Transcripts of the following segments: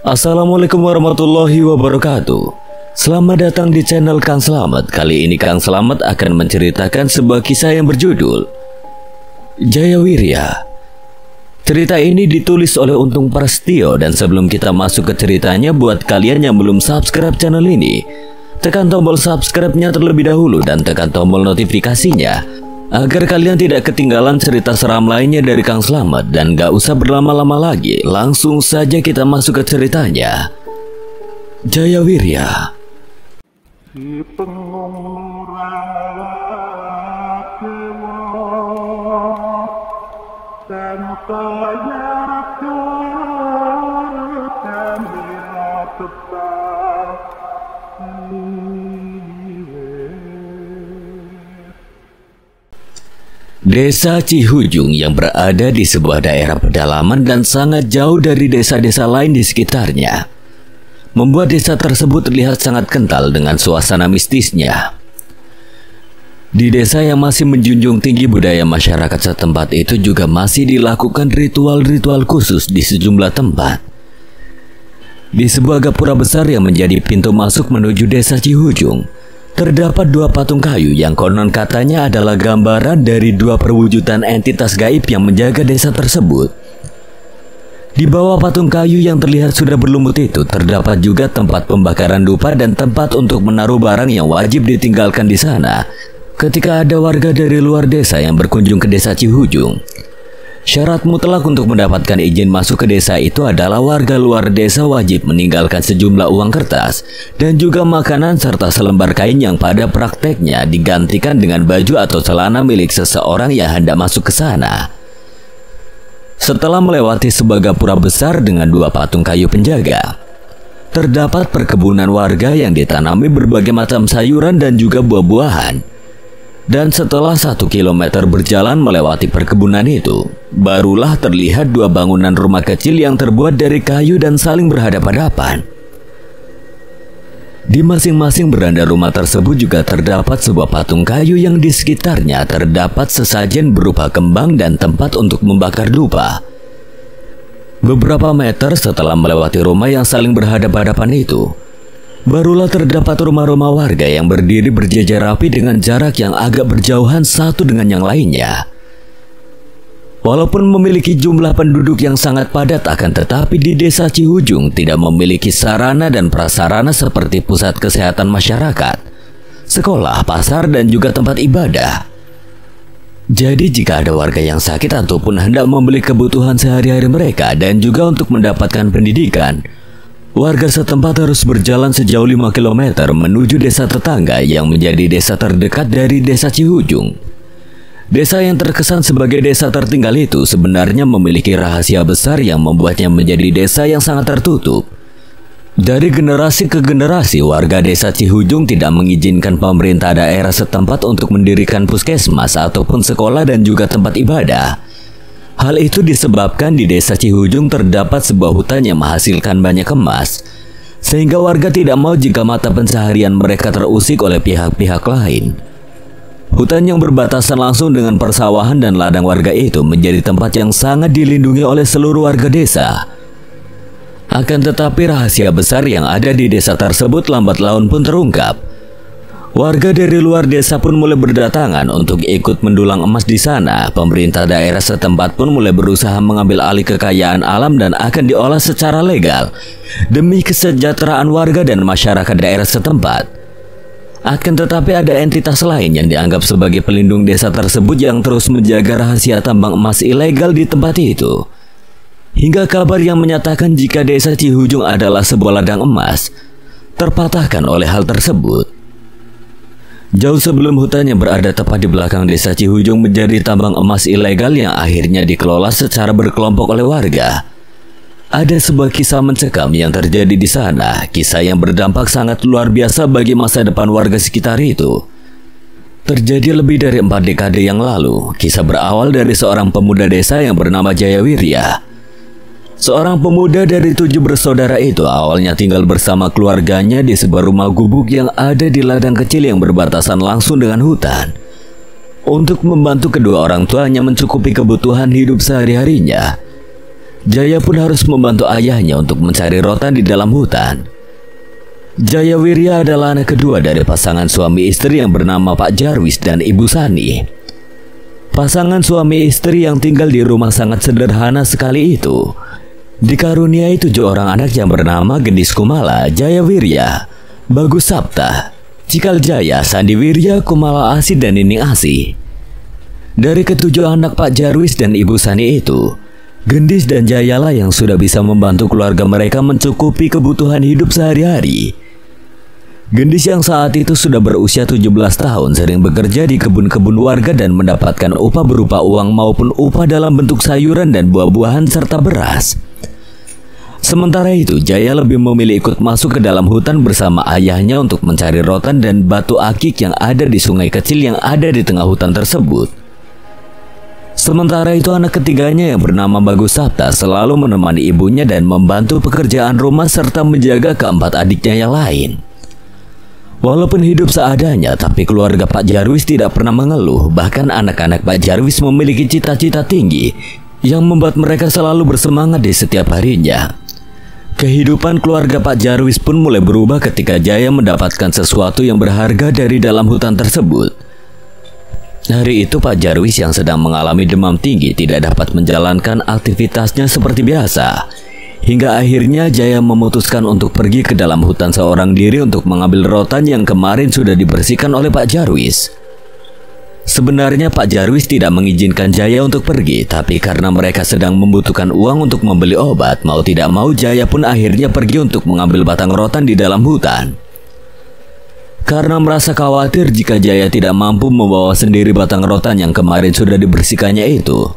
Assalamualaikum warahmatullahi wabarakatuh. Selamat datang di channel Kang Slamet. Kali ini Kang Slamet akan menceritakan sebuah kisah yang berjudul Jaya Wirya. Cerita ini ditulis oleh Untung Prastio, dan sebelum kita masuk ke ceritanya, buat kalian yang belum subscribe channel ini, tekan tombol subscribe-nya terlebih dahulu dan tekan tombol notifikasinya agar kalian tidak ketinggalan cerita seram lainnya dari Kang Slamet. Dan gak usah berlama-lama lagi, langsung saja kita masuk ke ceritanya. Jaya Wirya. Si pengumura kewa tanpa yakin kami tetap Desa Cihujung yang berada di sebuah daerah pedalaman dan sangat jauh dari desa-desa lain di sekitarnya membuat desa tersebut terlihat sangat kental dengan suasana mistisnya. Di desa yang masih menjunjung tinggi budaya masyarakat setempat itu juga masih dilakukan ritual-ritual khusus di sejumlah tempat. Di sebuah gapura besar yang menjadi pintu masuk menuju desa Cihujung, terdapat dua patung kayu yang konon katanya adalah gambaran dari dua perwujudan entitas gaib yang menjaga desa tersebut. Di bawah patung kayu yang terlihat sudah berlumut itu terdapat juga tempat pembakaran dupa dan tempat untuk menaruh barang yang wajib ditinggalkan di sana ketika ada warga dari luar desa yang berkunjung ke desa Cihujung. Syarat mutlak untuk mendapatkan izin masuk ke desa itu adalah warga luar desa wajib meninggalkan sejumlah uang kertas dan juga makanan serta selembar kain yang pada prakteknya digantikan dengan baju atau celana milik seseorang yang hendak masuk ke sana. Setelah melewati sebuah gapura besar dengan dua patung kayu penjaga, terdapat perkebunan warga yang ditanami berbagai macam sayuran dan juga buah-buahan. Dan setelah 1 kilometer berjalan melewati perkebunan itu, barulah terlihat dua bangunan rumah kecil yang terbuat dari kayu dan saling berhadapan-hadapan. Di masing-masing beranda rumah tersebut juga terdapat sebuah patung kayu yang di sekitarnya terdapat sesajen berupa kembang dan tempat untuk membakar dupa. Beberapa meter setelah melewati rumah yang saling berhadapan-hadapan itu, barulah terdapat rumah-rumah warga yang berdiri berjejer rapi dengan jarak yang agak berjauhan satu dengan yang lainnya. Walaupun memiliki jumlah penduduk yang sangat padat, akan tetapi di desa Cihujung tidak memiliki sarana dan prasarana seperti pusat kesehatan masyarakat, sekolah, pasar, dan juga tempat ibadah. Jadi jika ada warga yang sakit ataupun hendak membeli kebutuhan sehari-hari mereka dan juga untuk mendapatkan pendidikan, warga setempat harus berjalan sejauh 5 km menuju desa tetangga yang menjadi desa terdekat dari desa Cihujung. Desa yang terkesan sebagai desa tertinggal itu sebenarnya memiliki rahasia besar yang membuatnya menjadi desa yang sangat tertutup. Dari generasi ke generasi, warga desa Cihujung tidak mengizinkan pemerintah daerah setempat untuk mendirikan puskesmas ataupun sekolah dan juga tempat ibadah. Hal itu disebabkan di desa Cihujung terdapat sebuah hutan yang menghasilkan banyak emas, sehingga warga tidak mau jika mata pencaharian mereka terusik oleh pihak-pihak lain. Hutan yang berbatasan langsung dengan persawahan dan ladang warga itu menjadi tempat yang sangat dilindungi oleh seluruh warga desa. Akan tetapi rahasia besar yang ada di desa tersebut lambat laun pun terungkap. Warga dari luar desa pun mulai berdatangan untuk ikut mendulang emas di sana. Pemerintah daerah setempat pun mulai berusaha mengambil alih kekayaan alam dan akan diolah secara legal demi kesejahteraan warga dan masyarakat daerah setempat. Akan tetapi ada entitas lain yang dianggap sebagai pelindung desa tersebut yang terus menjaga rahasia tambang emas ilegal di tempat itu. Hingga kabar yang menyatakan jika desa Cihujung adalah sebuah ladang emas terpatahkan oleh hal tersebut. Jauh sebelum hutan yang berada tepat di belakang desa Cihujung menjadi tambang emas ilegal yang akhirnya dikelola secara berkelompok oleh warga, ada sebuah kisah mencekam yang terjadi di sana. Kisah yang berdampak sangat luar biasa bagi masa depan warga sekitar itu. Terjadi lebih dari 4 dekade yang lalu. Kisah berawal dari seorang pemuda desa yang bernama Jaya Wirya. Seorang pemuda dari 7 bersaudara itu awalnya tinggal bersama keluarganya di sebuah rumah gubuk yang ada di ladang kecil yang berbatasan langsung dengan hutan. Untuk membantu kedua orang tuanya mencukupi kebutuhan hidup sehari-harinya, Jaya pun harus membantu ayahnya untuk mencari rotan di dalam hutan. Jaya Wirya adalah anak kedua dari pasangan suami istri yang bernama Pak Jarwis dan Ibu Sani. Pasangan suami istri yang tinggal di rumah sangat sederhana sekali itu dikaruniai 7 orang anak yang bernama Gendis Kumala, Jaya Wirya, Bagus Sapta, Cikal Jaya, Sandi Wirya, Kumala Asi, dan Nining Asi. Dari ketujuh anak Pak Jarwis dan Ibu Sani itu, Gendis dan Jayalah yang sudah bisa membantu keluarga mereka mencukupi kebutuhan hidup sehari-hari. Gendis yang saat itu sudah berusia 17 tahun sering bekerja di kebun-kebun warga dan mendapatkan upah berupa uang maupun upah dalam bentuk sayuran dan buah-buahan serta beras. Sementara itu, Jaya lebih memilih ikut masuk ke dalam hutan bersama ayahnya untuk mencari rotan dan batu akik yang ada di sungai kecil yang ada di tengah hutan tersebut. Sementara itu, anak ketiganya yang bernama Bagus Sapta selalu menemani ibunya dan membantu pekerjaan rumah serta menjaga keempat adiknya yang lain. Walaupun hidup seadanya, tapi keluarga Pak Jarwis tidak pernah mengeluh. Bahkan anak-anak Pak Jarwis memiliki cita-cita tinggi yang membuat mereka selalu bersemangat di setiap harinya. Kehidupan keluarga Pak Jarwis pun mulai berubah ketika Jaya mendapatkan sesuatu yang berharga dari dalam hutan tersebut. Hari itu Pak Jarwis yang sedang mengalami demam tinggi tidak dapat menjalankan aktivitasnya seperti biasa. Hingga akhirnya Jaya memutuskan untuk pergi ke dalam hutan seorang diri untuk mengambil rotan yang kemarin sudah dibersihkan oleh Pak Jarwis. Sebenarnya Pak Jarwis tidak mengizinkan Jaya untuk pergi, tapi karena mereka sedang membutuhkan uang untuk membeli obat, mau tidak mau Jaya pun akhirnya pergi untuk mengambil batang rotan di dalam hutan. Karena merasa khawatir jika Jaya tidak mampu membawa sendiri batang rotan yang kemarin sudah dibersihkannya itu,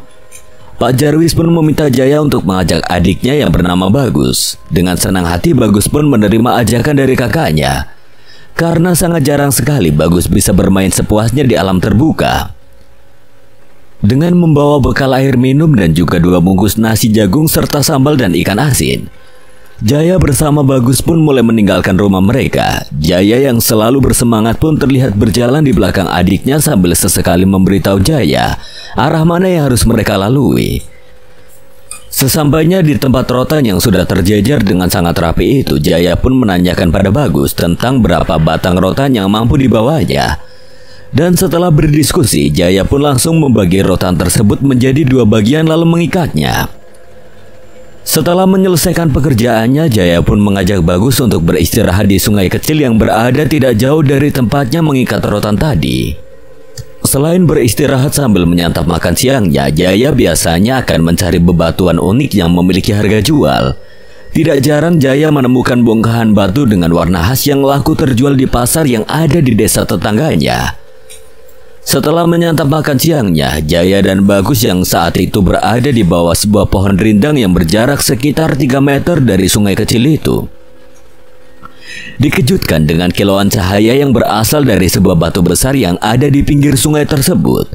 Pak Jarwis pun meminta Jaya untuk mengajak adiknya yang bernama Bagus. Dengan senang hati Bagus pun menerima ajakan dari kakaknya. Karena sangat jarang sekali Bagus bisa bermain sepuasnya di alam terbuka. Dengan membawa bekal air minum dan juga 2 bungkus nasi jagung serta sambal dan ikan asin, Jaya bersama Bagus pun mulai meninggalkan rumah mereka. Jaya yang selalu bersemangat pun terlihat berjalan di belakang adiknya sambil sesekali memberitahu Jaya arah mana yang harus mereka lalui. Sesampainya di tempat rotan yang sudah terjejer dengan sangat rapi itu, Jaya pun menanyakan pada Bagus tentang berapa batang rotan yang mampu dibawanya. Dan setelah berdiskusi, Jaya pun langsung membagi rotan tersebut menjadi 2 bagian lalu mengikatnya. Setelah menyelesaikan pekerjaannya, Jaya pun mengajak Bagus untuk beristirahat di sungai kecil yang berada tidak jauh dari tempatnya mengikat rotan tadi. Selain beristirahat sambil menyantap makan siangnya, Jaya biasanya akan mencari bebatuan unik yang memiliki harga jual. Tidak jarang Jaya menemukan bongkahan batu dengan warna khas yang laku terjual di pasar yang ada di desa tetangganya. Setelah menyantap makan siangnya, Jaya dan Bagus yang saat itu berada di bawah sebuah pohon rindang yang berjarak sekitar 3 meter dari sungai kecil itu, dikejutkan dengan kilauan cahaya yang berasal dari sebuah batu besar yang ada di pinggir sungai tersebut.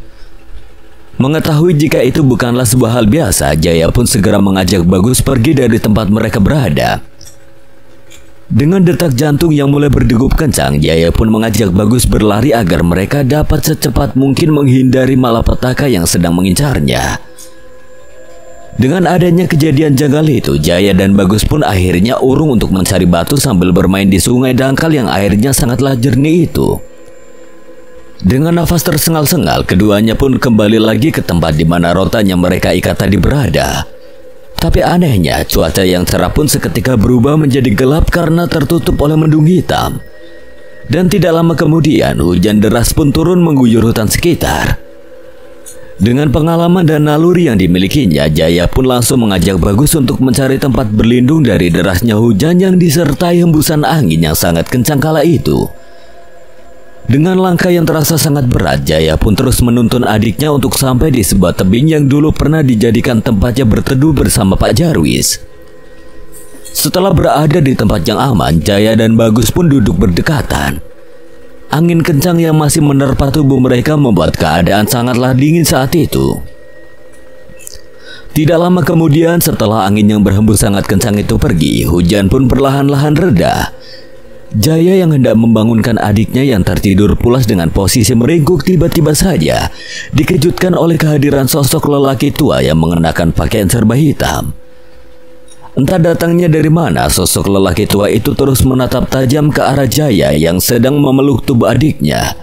Mengetahui jika itu bukanlah sebuah hal biasa, Jaya pun segera mengajak Bagus pergi dari tempat mereka berada. Dengan detak jantung yang mulai berdegup kencang, Jaya pun mengajak Bagus berlari agar mereka dapat secepat mungkin menghindari malapetaka yang sedang mengincarnya. Dengan adanya kejadian janggal itu, Jaya dan Bagus pun akhirnya urung untuk mencari batu sambil bermain di sungai dangkal yang airnya sangatlah jernih itu. Dengan nafas tersengal-sengal, keduanya pun kembali lagi ke tempat di mana rotan yang mereka ikat tadi berada. Tapi anehnya, cuaca yang cerah pun seketika berubah menjadi gelap karena tertutup oleh mendung hitam. Dan tidak lama kemudian, hujan deras pun turun mengguyur hutan sekitar. Dengan pengalaman dan naluri yang dimilikinya, Jaya pun langsung mengajak Bagus untuk mencari tempat berlindung dari derasnya hujan yang disertai hembusan angin yang sangat kencang kala itu. Dengan langkah yang terasa sangat berat, Jaya pun terus menuntun adiknya untuk sampai di sebuah tebing yang dulu pernah dijadikan tempatnya berteduh bersama Pak Jarwis. Setelah berada di tempat yang aman, Jaya dan Bagus pun duduk berdekatan. Angin kencang yang masih menerpa tubuh mereka membuat keadaan sangatlah dingin saat itu. Tidak lama kemudian, setelah angin yang berhembus sangat kencang itu pergi, hujan pun perlahan-lahan reda. Jaya yang hendak membangunkan adiknya yang tertidur pulas dengan posisi meringkuk tiba-tiba saja dikejutkan oleh kehadiran sosok lelaki tua yang mengenakan pakaian serba hitam. Entah datangnya dari mana, sosok lelaki tua itu terus menatap tajam ke arah Jaya yang sedang memeluk tubuh adiknya.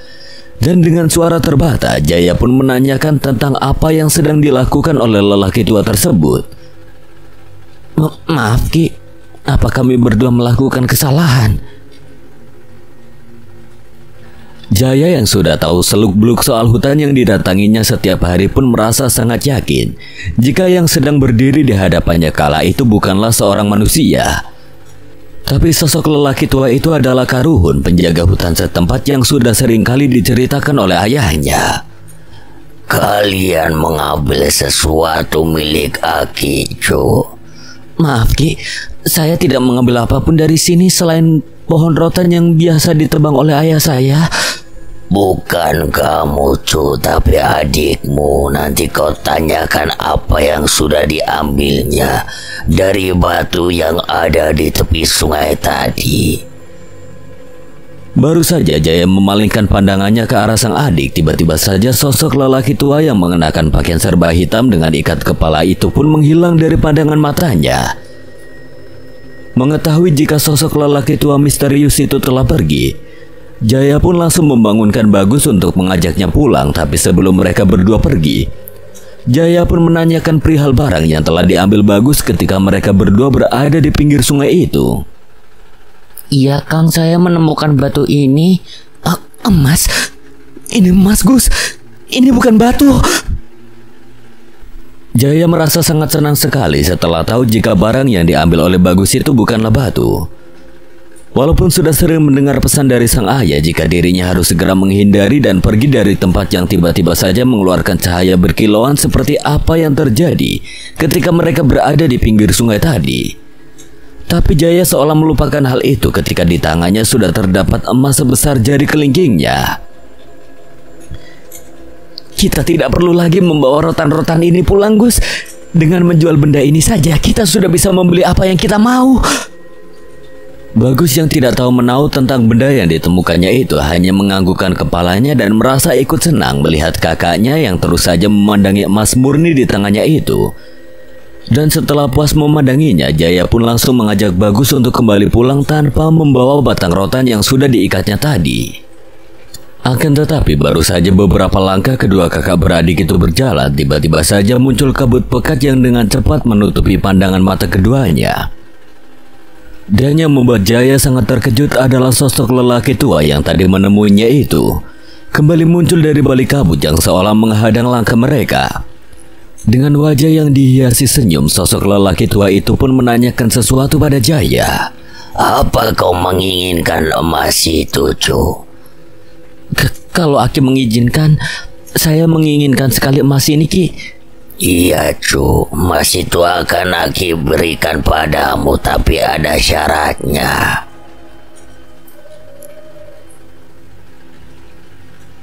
Dan dengan suara terbata, Jaya pun menanyakan tentang apa yang sedang dilakukan oleh lelaki tua tersebut. Maaf Ki, apa kami berdua melakukan kesalahan? Jaya yang sudah tahu seluk-beluk soal hutan yang didatanginya setiap hari pun merasa sangat yakin jika yang sedang berdiri di hadapannya kala itu bukanlah seorang manusia. Tapi sosok lelaki tua itu adalah Karuhun, penjaga hutan setempat yang sudah seringkali diceritakan oleh ayahnya. Kalian mengambil sesuatu milik Aki, Cu. Maaf Ki, saya tidak mengambil apapun dari sini selain pohon rotan yang biasa ditebang oleh ayah saya. Bukan kamu, Cu, tapi adikmu. Nanti kau tanyakan apa yang sudah diambilnya dari batu yang ada di tepi sungai tadi. Baru saja Jaya memalingkan pandangannya ke arah sang adik, tiba-tiba saja sosok lelaki tua yang mengenakan pakaian serba hitam dengan ikat kepala itu pun menghilang dari pandangan matanya. Mengetahui jika sosok lelaki tua misterius itu telah pergi, Jaya pun langsung membangunkan Bagus untuk mengajaknya pulang. Tapi sebelum mereka berdua pergi, Jaya pun menanyakan perihal barang yang telah diambil Bagus ketika mereka berdua berada di pinggir sungai itu. Iya Kang, saya menemukan batu ini. Emas. Ini emas, Gus. Ini bukan batu. Jaya merasa sangat senang sekali setelah tahu jika barang yang diambil oleh Bagus itu bukanlah batu. Walaupun sudah sering mendengar pesan dari sang ayah jika dirinya harus segera menghindari dan pergi dari tempat yang tiba-tiba saja mengeluarkan cahaya berkilauan seperti apa yang terjadi ketika mereka berada di pinggir sungai tadi. Tapi Jaya seolah melupakan hal itu ketika di tangannya sudah terdapat emas sebesar jari kelingkingnya. Kita tidak perlu lagi membawa rotan-rotan ini pulang, Gus. Dengan menjual benda ini saja kita sudah bisa membeli apa yang kita mau. Bagus yang tidak tahu menahu tentang benda yang ditemukannya itu hanya menganggukkan kepalanya dan merasa ikut senang melihat kakaknya yang terus saja memandangi emas murni di tangannya itu. Dan setelah puas memandanginya, Jaya pun langsung mengajak Bagus untuk kembali pulang tanpa membawa batang rotan yang sudah diikatnya tadi. Akan tetapi baru saja beberapa langkah kedua kakak beradik itu berjalan, tiba-tiba saja muncul kabut pekat yang dengan cepat menutupi pandangan mata keduanya. Dan yang membuat Jaya sangat terkejut adalah sosok lelaki tua yang tadi menemuinya itu kembali muncul dari balik kabut yang seolah menghadang langkah mereka. Dengan wajah yang dihiasi senyum, sosok lelaki tua itu pun menanyakan sesuatu pada Jaya. Apa kau menginginkan emas itu, Cu? Kalau Aki mengizinkan, saya menginginkan sekali emas ini, Ki. Iya, Cu, emas itu akan Aki berikan padamu, tapi ada syaratnya.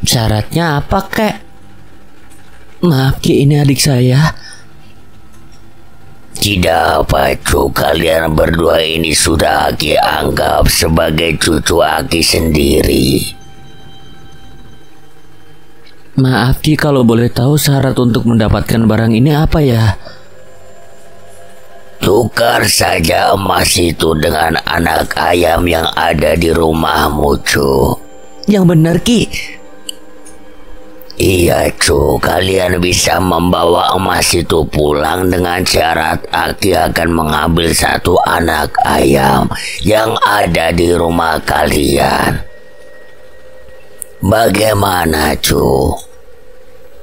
Syaratnya apa, Kek? Maaf, Ki, ini adik saya. Tidak apa, Cu, kalian berdua ini sudah Aki anggap sebagai cucu Aki sendiri. Maaf Ki, kalau boleh tahu syarat untuk mendapatkan barang ini apa ya? Tukar saja emas itu dengan anak ayam yang ada di rumahmu, Cu. Yang benar, Ki. Iya, Cu, kalian bisa membawa emas itu pulang dengan syarat Aki akan mengambil satu anak ayam yang ada di rumah kalian. Bagaimana, Cu?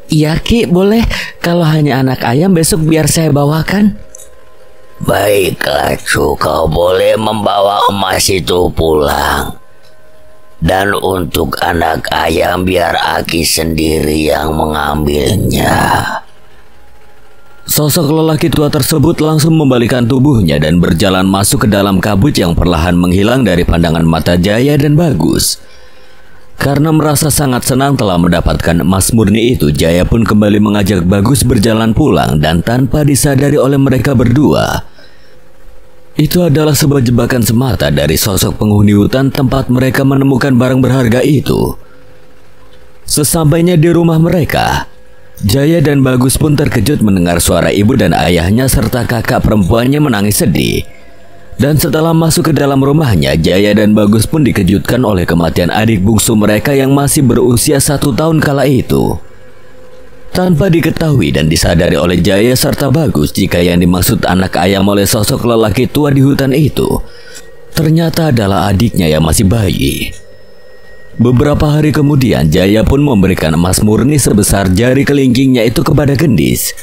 Iya, Ki, boleh. Kalau hanya anak ayam, besok biar saya bawakan. Baiklah, Cu, kau boleh membawa emas itu pulang. Dan untuk anak ayam biar Aki sendiri yang mengambilnya. Sosok lelaki tua tersebut langsung membalikan tubuhnya dan berjalan masuk ke dalam kabut yang perlahan menghilang dari pandangan mata Jaya dan Bagus. Karena merasa sangat senang telah mendapatkan emas murni itu, Jaya pun kembali mengajak Bagus berjalan pulang dan tanpa disadari oleh mereka berdua, itu adalah sebuah jebakan semata dari sosok penghuni hutan tempat mereka menemukan barang berharga itu. Sesampainya di rumah mereka, Jaya dan Bagus pun terkejut mendengar suara ibu dan ayahnya serta kakak perempuannya menangis sedih. Dan setelah masuk ke dalam rumahnya, Jaya dan Bagus pun dikejutkan oleh kematian adik bungsu mereka yang masih berusia 1 tahun kala itu. Tanpa diketahui dan disadari oleh Jaya serta Bagus jika yang dimaksud anak ayam oleh sosok lelaki tua di hutan itu ternyata adalah adiknya yang masih bayi. Beberapa hari kemudian, Jaya pun memberikan emas murni sebesar jari kelingkingnya itu kepada Gendis.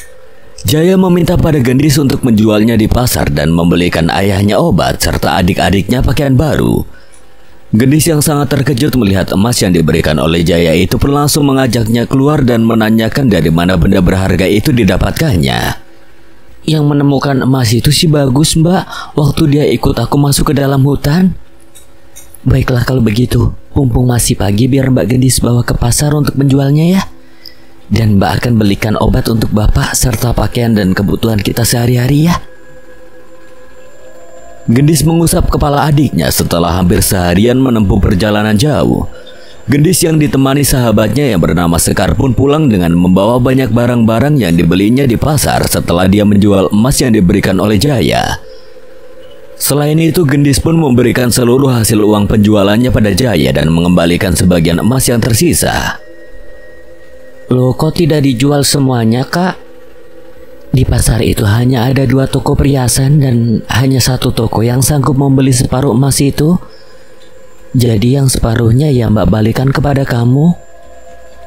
Jaya meminta pada Gendis untuk menjualnya di pasar dan membelikan ayahnya obat serta adik-adiknya pakaian baru. Gendis yang sangat terkejut melihat emas yang diberikan oleh Jaya itu pun langsung mengajaknya keluar dan menanyakan dari mana benda berharga itu didapatkannya. Yang menemukan emas itu si Bagus, Mbak, waktu dia ikut aku masuk ke dalam hutan. Baiklah kalau begitu, mumpung masih pagi biar Mbak Gendis bawa ke pasar untuk menjualnya ya. Dan Mbak akan belikan obat untuk Bapak serta pakaian dan kebutuhan kita sehari-hari ya. Gendis mengusap kepala adiknya setelah hampir seharian menempuh perjalanan jauh. Gendis yang ditemani sahabatnya yang bernama Sekar pun pulang dengan membawa banyak barang-barang yang dibelinya di pasar setelah dia menjual emas yang diberikan oleh Jaya. Selain itu, Gendis pun memberikan seluruh hasil uang penjualannya pada Jaya dan mengembalikan sebagian emas yang tersisa. Loh, kok tidak dijual semuanya, Kak? Di pasar itu hanya ada 2 toko perhiasan dan hanya 1 toko yang sanggup membeli separuh emas itu. Jadi yang separuhnya ya Mbak balikan kepada kamu.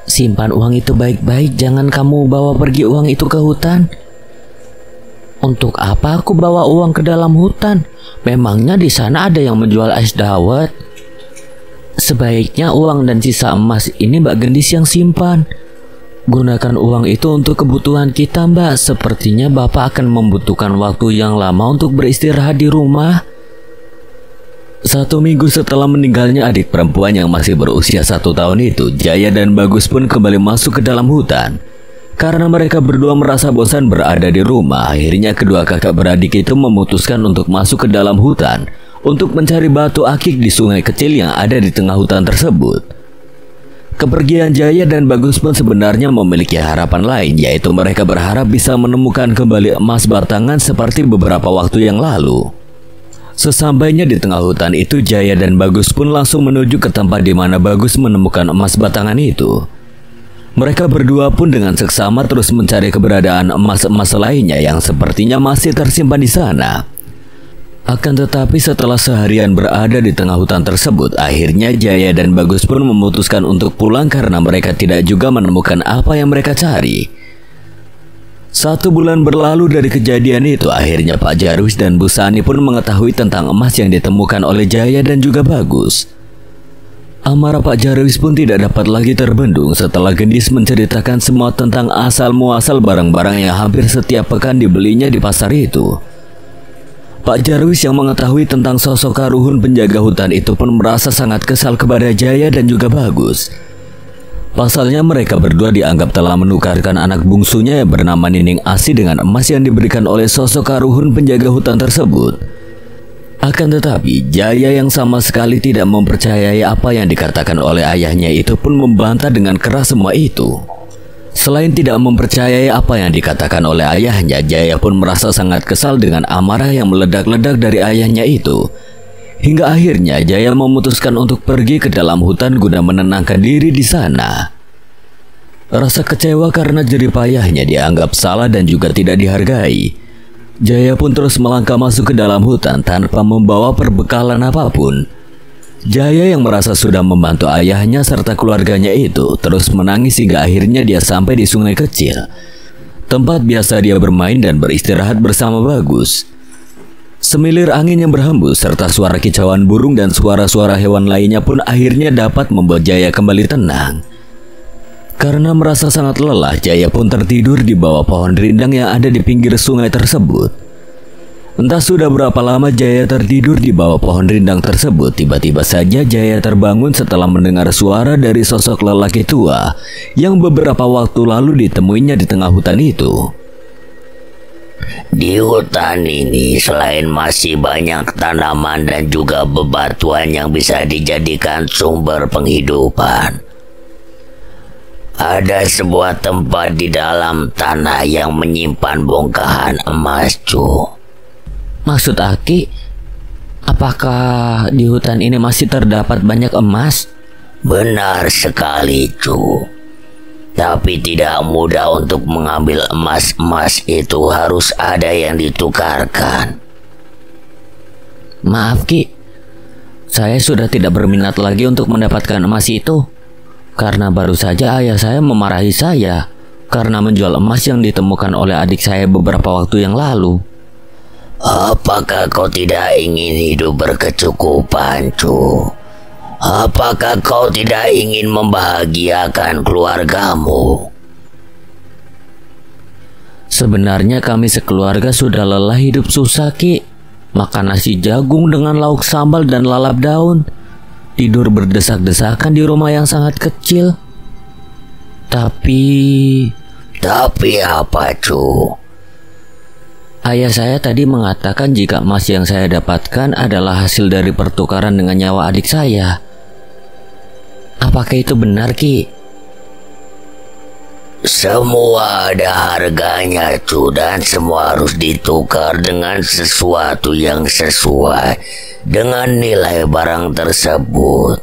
Simpan uang itu baik-baik, jangan kamu bawa pergi uang itu ke hutan. Untuk apa aku bawa uang ke dalam hutan? Memangnya di sana ada yang menjual es dawet? Sebaiknya uang dan sisa emas ini Mbak Gendis yang simpan. Gunakan uang itu untuk kebutuhan kita, Mbak. Sepertinya Bapak akan membutuhkan waktu yang lama untuk beristirahat di rumah. 1 minggu setelah meninggalnya adik perempuan yang masih berusia 1 tahun itu, Jaya dan Bagus pun kembali masuk ke dalam hutan. Karena mereka berdua merasa bosan berada di rumah, akhirnya kedua kakak beradik itu memutuskan untuk masuk ke dalam hutan untuk mencari batu akik di sungai kecil yang ada di tengah hutan tersebut. Kepergian Jaya dan Bagus pun sebenarnya memiliki harapan lain, yaitu mereka berharap bisa menemukan kembali emas batangan seperti beberapa waktu yang lalu. Sesampainya di tengah hutan itu, Jaya dan Bagus pun langsung menuju ke tempat di mana Bagus menemukan emas batangan itu. Mereka berdua pun dengan seksama terus mencari keberadaan emas-emas lainnya yang sepertinya masih tersimpan di sana. Akan tetapi setelah seharian berada di tengah hutan tersebut, akhirnya Jaya dan Bagus pun memutuskan untuk pulang karena mereka tidak juga menemukan apa yang mereka cari. 1 bulan berlalu dari kejadian itu, akhirnya Pak Jarwis dan Bu Sani pun mengetahui tentang emas yang ditemukan oleh Jaya dan juga Bagus. Amarah Pak Jarwis pun tidak dapat lagi terbendung setelah Gendis menceritakan semua tentang asal-muasal barang-barang yang hampir setiap pekan dibelinya di pasar itu. Pak Jarwis yang mengetahui tentang sosok Karuhun penjaga hutan itu pun merasa sangat kesal kepada Jaya dan juga Bagus. Pasalnya mereka berdua dianggap telah menukarkan anak bungsunya yang bernama Nining Asi dengan emas yang diberikan oleh sosok Karuhun penjaga hutan tersebut. Akan tetapi, Jaya yang sama sekali tidak mempercayai apa yang dikatakan oleh ayahnya itu pun membantah dengan keras semua itu. Selain tidak mempercayai apa yang dikatakan oleh ayahnya, Jaya pun merasa sangat kesal dengan amarah yang meledak-ledak dari ayahnya itu. Hingga akhirnya Jaya memutuskan untuk pergi ke dalam hutan guna menenangkan diri di sana. Rasa kecewa karena jerih payahnya dianggap salah dan juga tidak dihargai. Jaya pun terus melangkah masuk ke dalam hutan tanpa membawa perbekalan apapun. Jaya yang merasa sudah membantu ayahnya serta keluarganya itu terus menangis hingga akhirnya dia sampai di sungai kecil, tempat biasa dia bermain dan beristirahat bersama Bagus. Semilir angin yang berhembus serta suara kicauan burung dan suara-suara hewan lainnya pun akhirnya dapat membuat Jaya kembali tenang. Karena merasa sangat lelah, Jaya pun tertidur di bawah pohon rindang yang ada di pinggir sungai tersebut. Entah sudah berapa lama Jaya tertidur di bawah pohon rindang tersebut, tiba-tiba saja Jaya terbangun setelah mendengar suara dari sosok lelaki tua yang beberapa waktu lalu ditemuinya di tengah hutan itu. Di hutan ini selain masih banyak tanaman dan juga bebatuan yang bisa dijadikan sumber penghidupan. Ada sebuah tempat di dalam tanah yang menyimpan bongkahan emas, Cu. Maksud Aki, apakah di hutan ini masih terdapat banyak emas? Benar sekali, Cu. Tapi tidak mudah untuk mengambil emas-emas itu, harus ada yang ditukarkan. Maaf Ki, saya sudah tidak berminat lagi untuk mendapatkan emas itu. Karena baru saja ayah saya memarahi saya karena menjual emas yang ditemukan oleh adik saya beberapa waktu yang lalu. Apakah kau tidak ingin hidup berkecukupan, Cu? Apakah kau tidak ingin membahagiakan keluargamu? Sebenarnya kami sekeluarga sudah lelah hidup susah, Ki. Makan nasi jagung dengan lauk sambal dan lalap daun. Tidur berdesak-desakan di rumah yang sangat kecil. Tapi apa, Cu? ayah saya tadi mengatakan jika emas yang saya dapatkan adalah hasil dari pertukaran dengan nyawa adik saya. Apakah itu benar, Ki? Semua ada harganya, Cu, dan semua harus ditukar dengan sesuatu yang sesuai dengan nilai barang tersebut.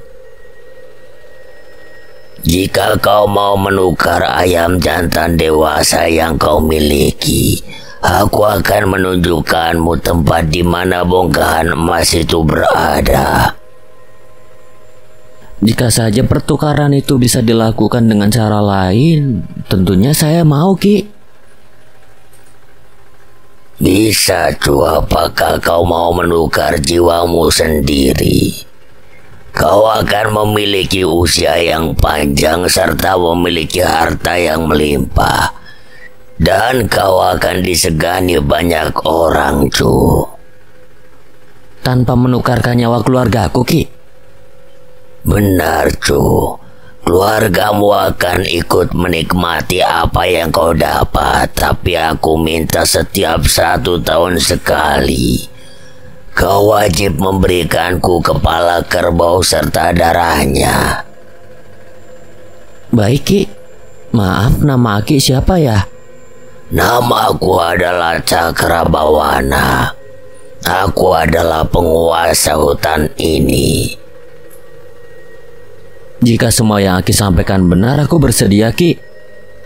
Jika kau mau menukar ayam jantan dewasa yang kau miliki, aku akan menunjukkanmu tempat di mana bongkahan emas itu berada. Jika saja pertukaran itu bisa dilakukan dengan cara lain, tentunya saya mau, Ki. Bisa, Cu. Apakah kau mau menukar jiwamu sendiri? Kau akan memiliki usia yang panjang serta memiliki harta yang melimpah. Dan kau akan disegani banyak orang, Cu. Tanpa menukarkan nyawa keluargaku, Ki. Benar, Cu. Keluargamu akan ikut menikmati apa yang kau dapat, tapi aku minta setiap 1 tahun sekali kau wajib memberikanku kepala kerbau serta darahnya. Baik, Ki. Maaf, nama Ki siapa ya? Namaku adalah Cakrabawana. Aku adalah penguasa hutan ini. Jika semua yang Aki sampaikan benar, aku bersedia, Ki.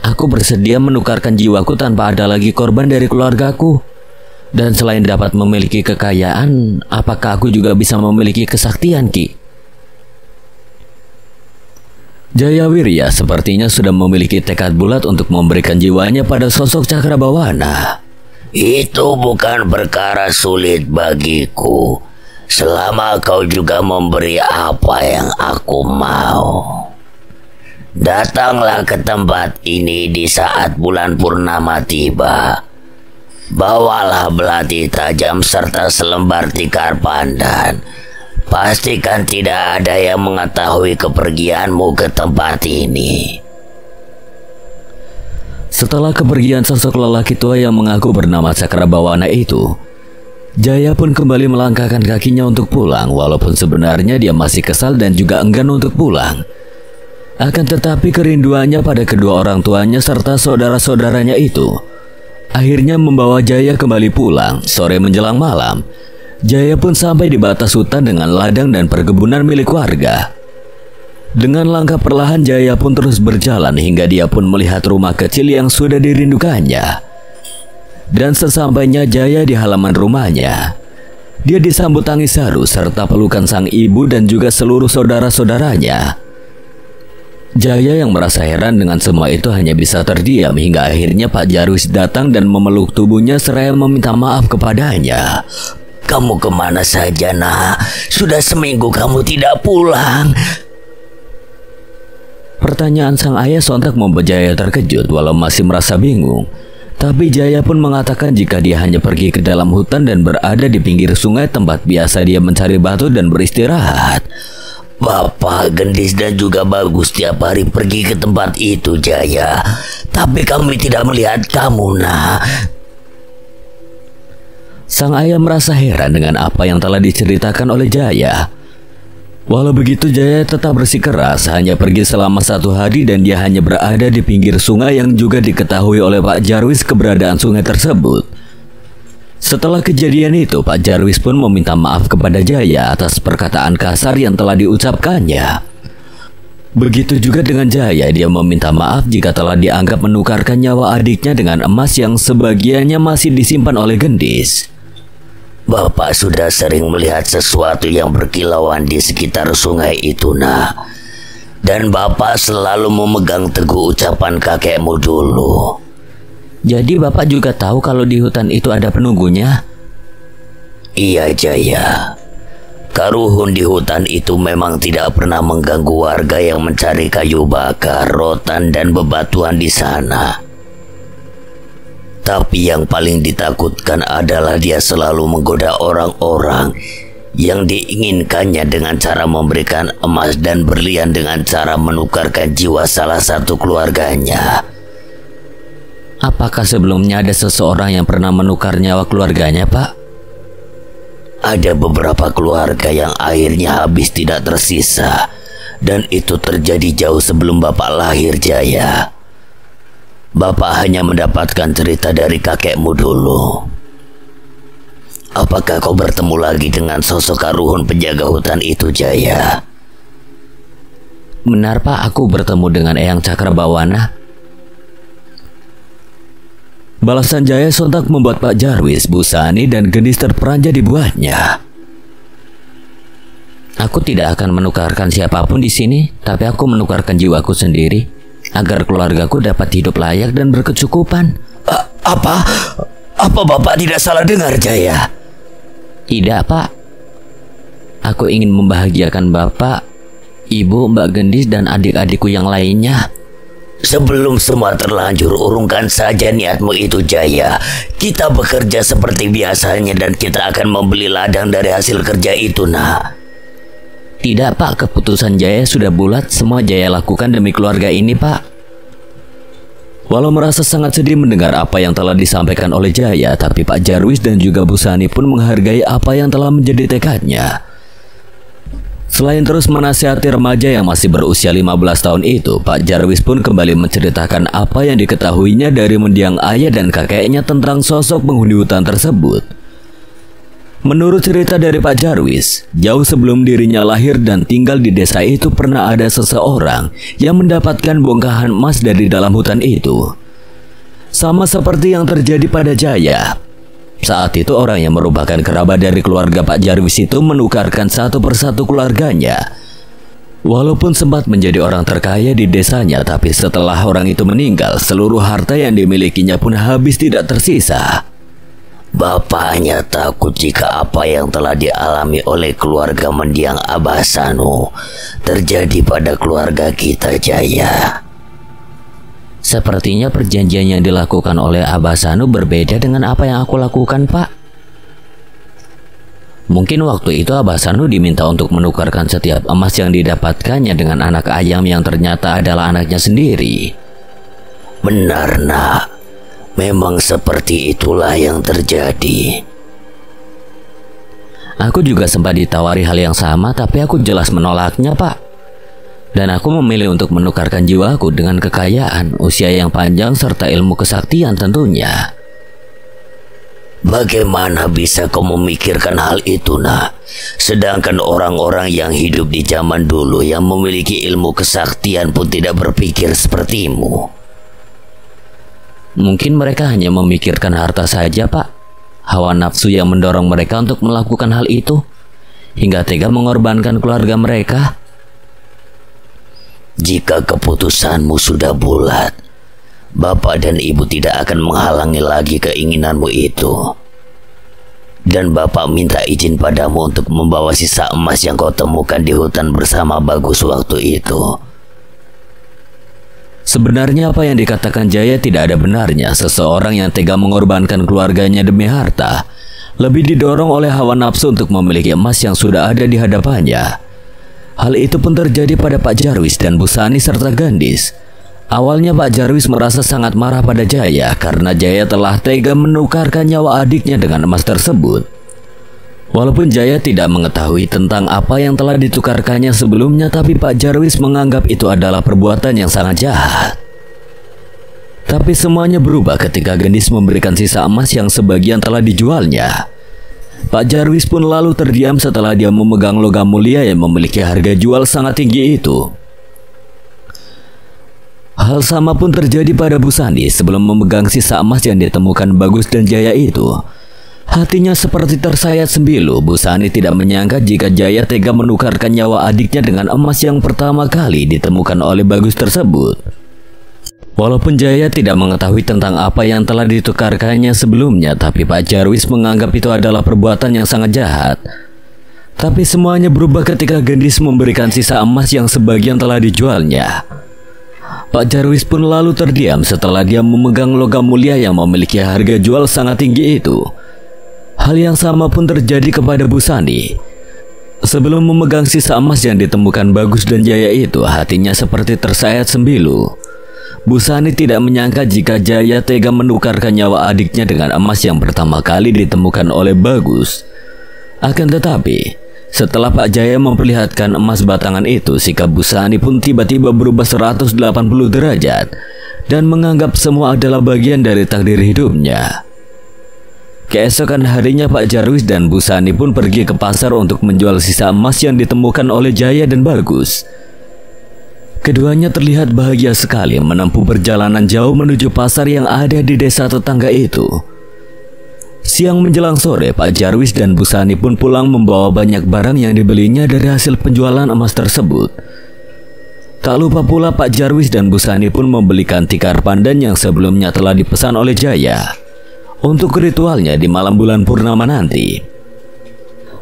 Aku bersedia menukarkan jiwaku tanpa ada lagi korban dari keluargaku. Dan selain dapat memiliki kekayaan, apakah aku juga bisa memiliki kesaktian, Ki? Jayawirya sepertinya sudah memiliki tekad bulat untuk memberikan jiwanya pada sosok Cakrabawana. Itu bukan perkara sulit bagiku, selama kau juga memberi apa yang aku mau. Datanglah ke tempat ini di saat bulan purnama tiba. Bawalah belati tajam serta selembar tikar pandan. Pastikan tidak ada yang mengetahui kepergianmu ke tempat ini. Setelah kepergian sosok lelaki tua yang mengaku bernama Cakrabawana itu, Jaya pun kembali melangkahkan kakinya untuk pulang, walaupun sebenarnya dia masih kesal dan juga enggan untuk pulang. Akan tetapi kerinduannya pada kedua orang tuanya serta saudara-saudaranya itu akhirnya membawa Jaya kembali pulang. Sore menjelang malam, Jaya pun sampai di batas hutan dengan ladang dan perkebunan milik warga. Dengan langkah perlahan Jaya pun terus berjalan hingga dia pun melihat rumah kecil yang sudah dirindukannya. Dan sesampainya Jaya di halaman rumahnya, dia disambut tangis haru serta pelukan sang ibu dan juga seluruh saudara-saudaranya. Jaya yang merasa heran dengan semua itu hanya bisa terdiam hingga akhirnya Pak Jarwis datang dan memeluk tubuhnya seraya meminta maaf kepadanya. Kamu kemana saja, Nak? Sudah seminggu kamu tidak pulang. Pertanyaan sang ayah sontak membuat Jaya terkejut walau masih merasa bingung. Tapi Jaya pun mengatakan jika dia hanya pergi ke dalam hutan dan berada di pinggir sungai tempat biasa dia mencari batu dan beristirahat. Bapak gendis dan juga bagus tiap hari pergi ke tempat itu, Jaya. Tapi kami tidak melihat kamu, Nak. Sang ayah merasa heran dengan apa yang telah diceritakan oleh Jaya. Walau begitu, Jaya tetap bersikeras hanya pergi selama 1 hari dan dia hanya berada di pinggir sungai yang juga diketahui oleh Pak Jarwis keberadaan sungai tersebut. Setelah kejadian itu, Pak Jarwis pun meminta maaf kepada Jaya atas perkataan kasar yang telah diucapkannya. Begitu juga dengan Jaya, dia meminta maaf jika telah dianggap menukarkan nyawa adiknya dengan emas yang sebagiannya masih disimpan oleh Gendis. Bapak sudah sering melihat sesuatu yang berkilauan di sekitar sungai itu, nak. Dan Bapak selalu memegang teguh ucapan kakekmu dulu. Jadi Bapak juga tahu kalau di hutan itu ada penunggunya? Iya, Jaya. Karuhun di hutan itu memang tidak pernah mengganggu warga yang mencari kayu bakar, rotan, dan bebatuan di sana. Tapi yang paling ditakutkan adalah dia selalu menggoda orang-orang yang diinginkannya dengan cara memberikan emas dan berlian dengan cara menukarkan jiwa salah satu keluarganya. Apakah sebelumnya ada seseorang yang pernah menukar nyawa keluarganya, Pak? Ada beberapa keluarga yang akhirnya habis tidak tersisa, dan itu terjadi jauh sebelum Bapak lahir, Jaya. Bapak hanya mendapatkan cerita dari kakekmu dulu. Apakah kau bertemu lagi dengan sosok Karuhun penjaga hutan itu, Jaya? Benar, Pak, aku bertemu dengan Eyang Cakrabawana. Balasan Jaya sontak membuat Pak Jarwis, Busani, dan Gendis terperanjat dibuatnya. Aku tidak akan menukarkan siapapun di sini, tapi aku menukarkan jiwaku sendiri agar keluargaku dapat hidup layak dan berkecukupan. Apa Bapak tidak salah dengar, Jaya? Tidak, Pak. Aku ingin membahagiakan Bapak, Ibu, Mbak Gendis, dan adik-adikku yang lainnya. Sebelum semua terlanjur, urungkan saja niatmu itu, Jaya. Kita bekerja seperti biasanya dan kita akan membeli ladang dari hasil kerja itu, nak. Tidak, Pak, keputusan Jaya sudah bulat. Semua Jaya lakukan demi keluarga ini, Pak. Walau merasa sangat sedih mendengar apa yang telah disampaikan oleh Jaya, tapi Pak Jarwis dan juga Busani pun menghargai apa yang telah menjadi tekadnya. Selain terus menasihati remaja yang masih berusia 15 tahun itu, Pak Jarwis pun kembali menceritakan apa yang diketahuinya dari mendiang ayah dan kakeknya tentang sosok penghuni hutan tersebut. Menurut cerita dari Pak Jarwis, jauh sebelum dirinya lahir dan tinggal di desa itu pernah ada seseorang yang mendapatkan bongkahan emas dari dalam hutan itu. Sama seperti yang terjadi pada Jaya. Saat itu orang yang merupakan kerabat dari keluarga Pak Jarwis itu menukarkan satu persatu keluarganya. Walaupun sempat menjadi orang terkaya di desanya, tapi setelah orang itu meninggal, seluruh harta yang dimilikinya pun habis tidak tersisa. Bapaknya takut jika apa yang telah dialami oleh keluarga mendiang Abah Sanu terjadi pada keluarga kita, Jaya. Sepertinya perjanjian yang dilakukan oleh Abah Sanu berbeda dengan apa yang aku lakukan, Pak. Mungkin waktu itu Abah Sanu diminta untuk menukarkan setiap emas yang didapatkannya dengan anak ayam yang ternyata adalah anaknya sendiri. Benar, nak. Memang seperti itulah yang terjadi. Aku juga sempat ditawari hal yang sama, tapi aku jelas menolaknya, Pak. Dan aku memilih untuk menukarkan jiwaku dengan kekayaan, usia yang panjang, serta ilmu kesaktian tentunya. Bagaimana bisa kau memikirkan hal itu, nak? Sedangkan orang-orang yang hidup di zaman dulu yang memiliki ilmu kesaktian pun tidak berpikir sepertimu. Mungkin mereka hanya memikirkan harta saja, Pak. Hawa nafsu yang mendorong mereka untuk melakukan hal itu, hingga tega mengorbankan keluarga mereka. Jika keputusanmu sudah bulat, Bapak dan Ibu tidak akan menghalangi lagi keinginanmu itu. Dan Bapak minta izin padamu untuk membawa sisa emas yang kau temukan di hutan bersama Bagus waktu itu. Sebenarnya apa yang dikatakan Jaya tidak ada benarnya. Seseorang yang tega mengorbankan keluarganya demi harta lebih didorong oleh hawa nafsu untuk memiliki emas yang sudah ada di hadapannya. Hal itu pun terjadi pada Pak Jarwis dan Busani serta Gendis. Awalnya Pak Jarwis merasa sangat marah pada Jaya karena Jaya telah tega menukarkan nyawa adiknya dengan emas tersebut. Walaupun Jaya tidak mengetahui tentang apa yang telah ditukarkannya sebelumnya, tapi Pak Jarwis menganggap itu adalah perbuatan yang sangat jahat. Tapi semuanya berubah ketika Gendis memberikan sisa emas yang sebagian telah dijualnya. Pak Jarwis pun lalu terdiam setelah dia memegang logam mulia yang memiliki harga jual sangat tinggi itu. Hal sama pun terjadi pada Bu Sani sebelum memegang sisa emas yang ditemukan Bagus dan Jaya itu. Hatinya seperti tersayat sembilu. Bu Sani tidak menyangka jika Jaya tega menukarkan nyawa adiknya dengan emas yang pertama kali ditemukan oleh Bagus tersebut. Walaupun Jaya tidak mengetahui tentang apa yang telah ditukarkannya sebelumnya, tapi Pak Jarwis menganggap itu adalah perbuatan yang sangat jahat. Tapi semuanya berubah ketika Gendis memberikan sisa emas yang sebagian telah dijualnya. Pak Jarwis pun lalu terdiam setelah dia memegang logam mulia yang memiliki harga jual sangat tinggi itu. Hal yang sama pun terjadi kepada Bu Sani. Sebelum memegang sisa emas yang ditemukan Bagus dan Jaya itu, hatinya seperti tersayat sembilu. Bu Sani tidak menyangka jika Jaya tega menukarkan nyawa adiknya dengan emas yang pertama kali ditemukan oleh Bagus. Akan tetapi, setelah Pak Jaya memperlihatkan emas batangan itu, sikap Bu Sani pun tiba-tiba berubah 180 derajat dan menganggap semua adalah bagian dari takdir hidupnya. Keesokan harinya Pak Jarwis dan Bu Sani pun pergi ke pasar untuk menjual sisa emas yang ditemukan oleh Jaya dan Bagus. Keduanya terlihat bahagia sekali menempuh perjalanan jauh menuju pasar yang ada di desa tetangga itu. Siang menjelang sore, Pak Jarwis dan Bu Sani pun pulang membawa banyak barang yang dibelinya dari hasil penjualan emas tersebut. Tak lupa pula Pak Jarwis dan Bu Sani pun membelikan tikar pandan yang sebelumnya telah dipesan oleh Jaya untuk ritualnya di malam bulan purnama nanti.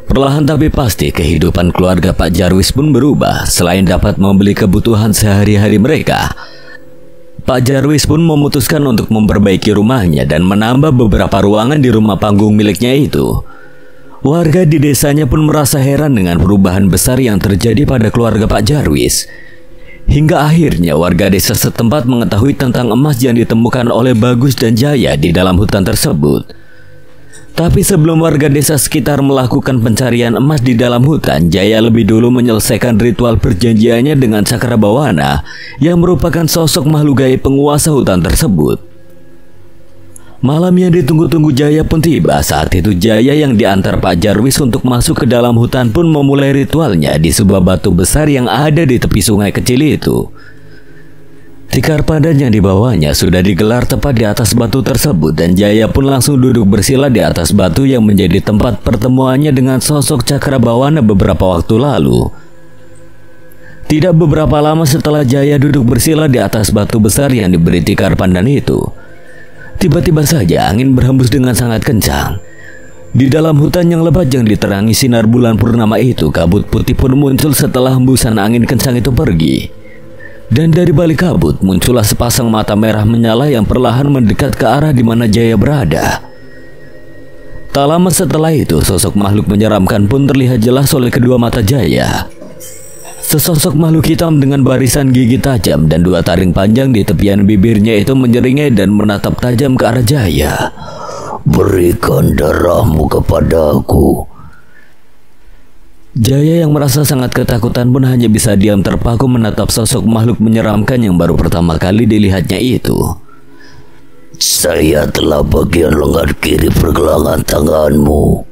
Perlahan tapi pasti kehidupan keluarga Pak Jarwis pun berubah. Selain dapat membeli kebutuhan sehari-hari mereka, Pak Jarwis pun memutuskan untuk memperbaiki rumahnya dan menambah beberapa ruangan di rumah panggung miliknya itu. Warga di desanya pun merasa heran dengan perubahan besar yang terjadi pada keluarga Pak Jarwis. Hingga akhirnya warga desa setempat mengetahui tentang emas yang ditemukan oleh Bagus dan Jaya di dalam hutan tersebut. Tapi sebelum warga desa sekitar melakukan pencarian emas di dalam hutan, Jaya lebih dulu menyelesaikan ritual perjanjiannya dengan Cakrabawana yang merupakan sosok makhluk gaib penguasa hutan tersebut. Malam yang ditunggu-tunggu Jaya pun tiba. Saat itu Jaya yang diantar Pak Jarwis untuk masuk ke dalam hutan pun memulai ritualnya di sebuah batu besar yang ada di tepi sungai kecil itu. Tikar pandan yang dibawanya sudah digelar tepat di atas batu tersebut dan Jaya pun langsung duduk bersila di atas batu yang menjadi tempat pertemuannya dengan sosok Cakrabawana beberapa waktu lalu. Tidak beberapa lama setelah Jaya duduk bersila di atas batu besar yang diberi tikar pandan itu, tiba-tiba saja angin berhembus dengan sangat kencang. Di dalam hutan yang lebat yang diterangi sinar bulan purnama itu, kabut putih pun muncul setelah hembusan angin kencang itu pergi. Dan dari balik kabut muncullah sepasang mata merah menyala yang perlahan mendekat ke arah di mana Jaya berada. Tak lama setelah itu, sosok makhluk menyeramkan pun terlihat jelas oleh kedua mata Jaya. Sesosok makhluk hitam dengan barisan gigi tajam dan dua taring panjang di tepian bibirnya itu menyeringai dan menatap tajam ke arah Jaya. Berikan darahmu kepadaku. Jaya yang merasa sangat ketakutan pun hanya bisa diam terpaku menatap sosok makhluk menyeramkan yang baru pertama kali dilihatnya itu. Saya telah bagian lengan kiri pergelangan tanganmu.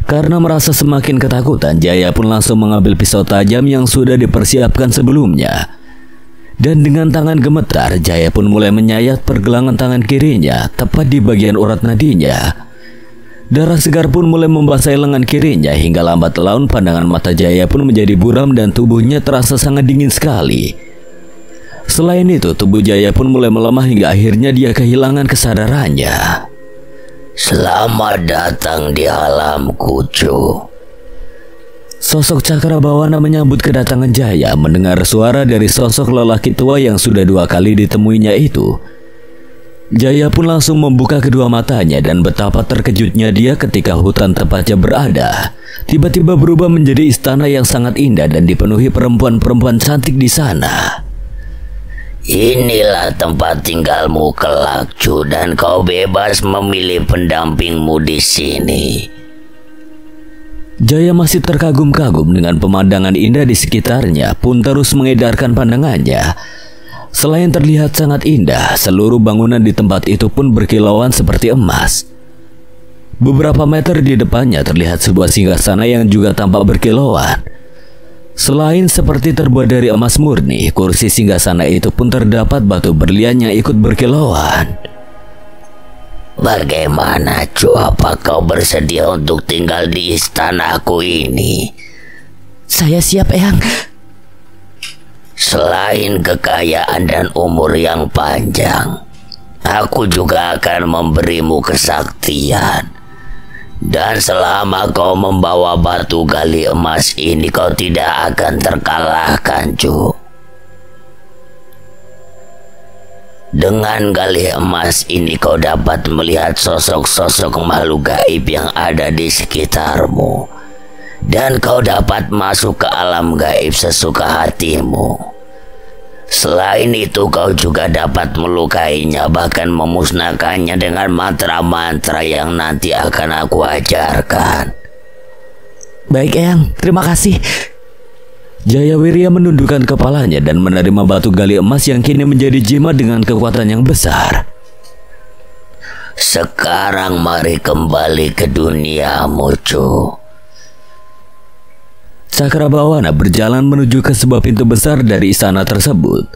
Karena merasa semakin ketakutan, Jaya pun langsung mengambil pisau tajam yang sudah dipersiapkan sebelumnya. Dan dengan tangan gemetar, Jaya pun mulai menyayat pergelangan tangan kirinya tepat di bagian urat nadinya. Darah segar pun mulai membasahi lengan kirinya hingga lambat laun pandangan mata Jaya pun menjadi buram dan tubuhnya terasa sangat dingin sekali. Selain itu, tubuh Jaya pun mulai melemah hingga akhirnya dia kehilangan kesadarannya. Selamat datang di alamku, Cu. Sosok Cakrabawana menyambut kedatangan Jaya. Mendengar suara dari sosok lelaki tua yang sudah 2 kali ditemuinya itu, Jaya pun langsung membuka kedua matanya dan betapa terkejutnya dia ketika hutan tempatnya berada tiba-tiba berubah menjadi istana yang sangat indah dan dipenuhi perempuan-perempuan cantik di sana. Inilah tempat tinggalmu kelak, Cu, dan kau bebas memilih pendampingmu di sini. Jaya masih terkagum-kagum dengan pemandangan indah di sekitarnya, pun terus mengedarkan pandangannya. Selain terlihat sangat indah, seluruh bangunan di tempat itu pun berkilauan seperti emas. Beberapa meter di depannya terlihat sebuah singgasana yang juga tampak berkilauan. Selain seperti terbuat dari emas murni, kursi singgasana itu pun terdapat batu berlian yang ikut berkilauan. Bagaimana, Cu? Apa kau bersedia untuk tinggal di istanaku ini? Saya siap, Eyang. Selain kekayaan dan umur yang panjang, aku juga akan memberimu kesaktian. Dan selama kau membawa batu gali emas ini, kau tidak akan terkalahkan, Cu. Dengan gali emas ini kau dapat melihat sosok-sosok makhluk gaib yang ada di sekitarmu. Dan kau dapat masuk ke alam gaib sesuka hatimu. Selain itu kau juga dapat melukainya, bahkan memusnahkannya dengan mantra-mantra yang nanti akan aku ajarkan. Baik, Eyang, terima kasih. Jayawirya menundukkan kepalanya dan menerima batu gali emas yang kini menjadi jimat dengan kekuatan yang besar. Sekarang mari kembali ke duniamu, Cu. Cakrabawana berjalan menuju ke sebuah pintu besar dari istana tersebut.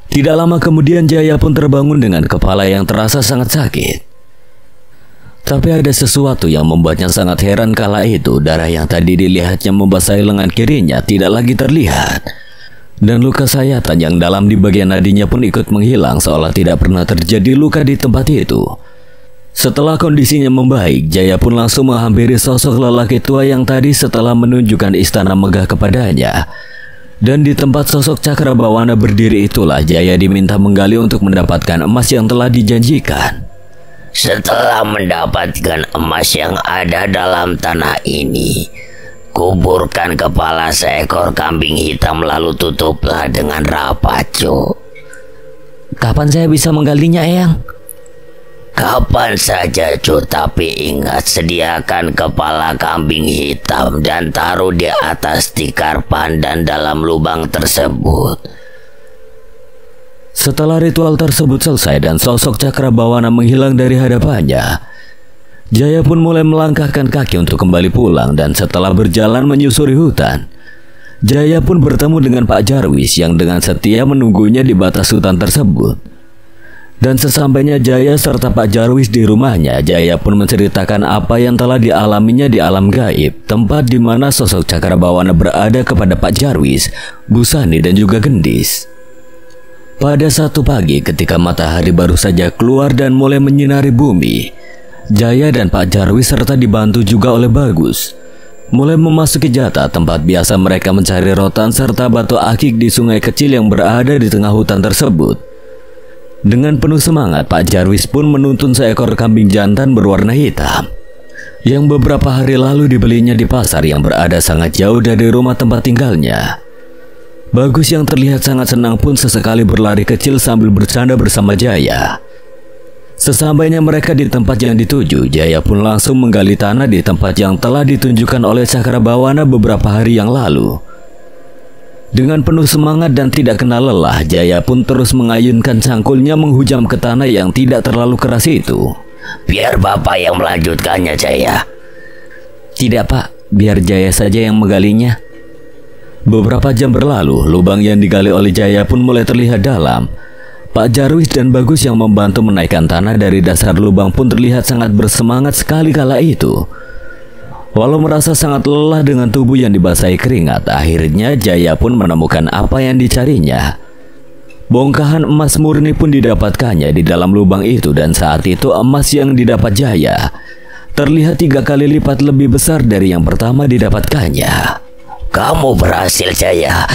Tidak lama kemudian Jaya pun terbangun dengan kepala yang terasa sangat sakit. Tapi ada sesuatu yang membuatnya sangat heran kala itu. Darah yang tadi dilihatnya membasahi lengan kirinya tidak lagi terlihat. Dan luka sayatan yang dalam di bagian nadinya pun ikut menghilang seolah tidak pernah terjadi luka di tempat itu. Setelah kondisinya membaik, Jaya pun langsung menghampiri sosok lelaki tua yang tadi setelah menunjukkan istana megah kepadanya. Dan di tempat sosok Cakrabawana berdiri itulah Jaya diminta menggali untuk mendapatkan emas yang telah dijanjikan. Setelah mendapatkan emas yang ada dalam tanah ini, kuburkan kepala seekor kambing hitam lalu tutuplah dengan rapat, Cu. Kapan saya bisa menggalinya, Eyang? Kapan saja, Cu, tapi ingat, sediakan kepala kambing hitam dan taruh di atas tikar pandan dalam lubang tersebut. Setelah ritual tersebut selesai dan sosok Cakrabawana menghilang dari hadapannya, Jaya pun mulai melangkahkan kaki untuk kembali pulang. Dan setelah berjalan menyusuri hutan, Jaya pun bertemu dengan Pak Jarwis yang dengan setia menunggunya di batas hutan tersebut. Dan sesampainya Jaya serta Pak Jarwis di rumahnya, Jaya pun menceritakan apa yang telah dialaminya di alam gaib, tempat di mana sosok Cakrabawana berada kepada Pak Jarwis, Busani dan juga Gendis. Pada satu pagi ketika matahari baru saja keluar dan mulai menyinari bumi, Jaya dan Pak Jarwis serta dibantu juga oleh Bagus mulai memasuki jatah tempat biasa mereka mencari rotan serta batu akik di sungai kecil yang berada di tengah hutan tersebut. Dengan penuh semangat, Pak Jarwis pun menuntun seekor kambing jantan berwarna hitam yang beberapa hari lalu dibelinya di pasar yang berada sangat jauh dari rumah tempat tinggalnya. Bagus yang terlihat sangat senang pun sesekali berlari kecil sambil bercanda bersama Jaya. Sesampainya mereka di tempat yang dituju, Jaya pun langsung menggali tanah di tempat yang telah ditunjukkan oleh Cakrabawana beberapa hari yang lalu. Dengan penuh semangat dan tidak kenal lelah, Jaya pun terus mengayunkan cangkulnya menghujam ke tanah yang tidak terlalu keras itu. Biar Bapak yang melanjutkannya, Jaya. Tidak, Pak, biar Jaya saja yang menggalinya. Beberapa jam berlalu, lubang yang digali oleh Jaya pun mulai terlihat dalam. Pak Jarwis dan Bagus yang membantu menaikkan tanah dari dasar lubang pun terlihat sangat bersemangat sekali kala itu. Walau merasa sangat lelah dengan tubuh yang dibasahi keringat, akhirnya Jaya pun menemukan apa yang dicarinya. Bongkahan emas murni pun didapatkannya di dalam lubang itu, dan saat itu emas yang didapat Jaya terlihat 3 kali lipat lebih besar dari yang pertama didapatkannya. Kamu berhasil, Jaya.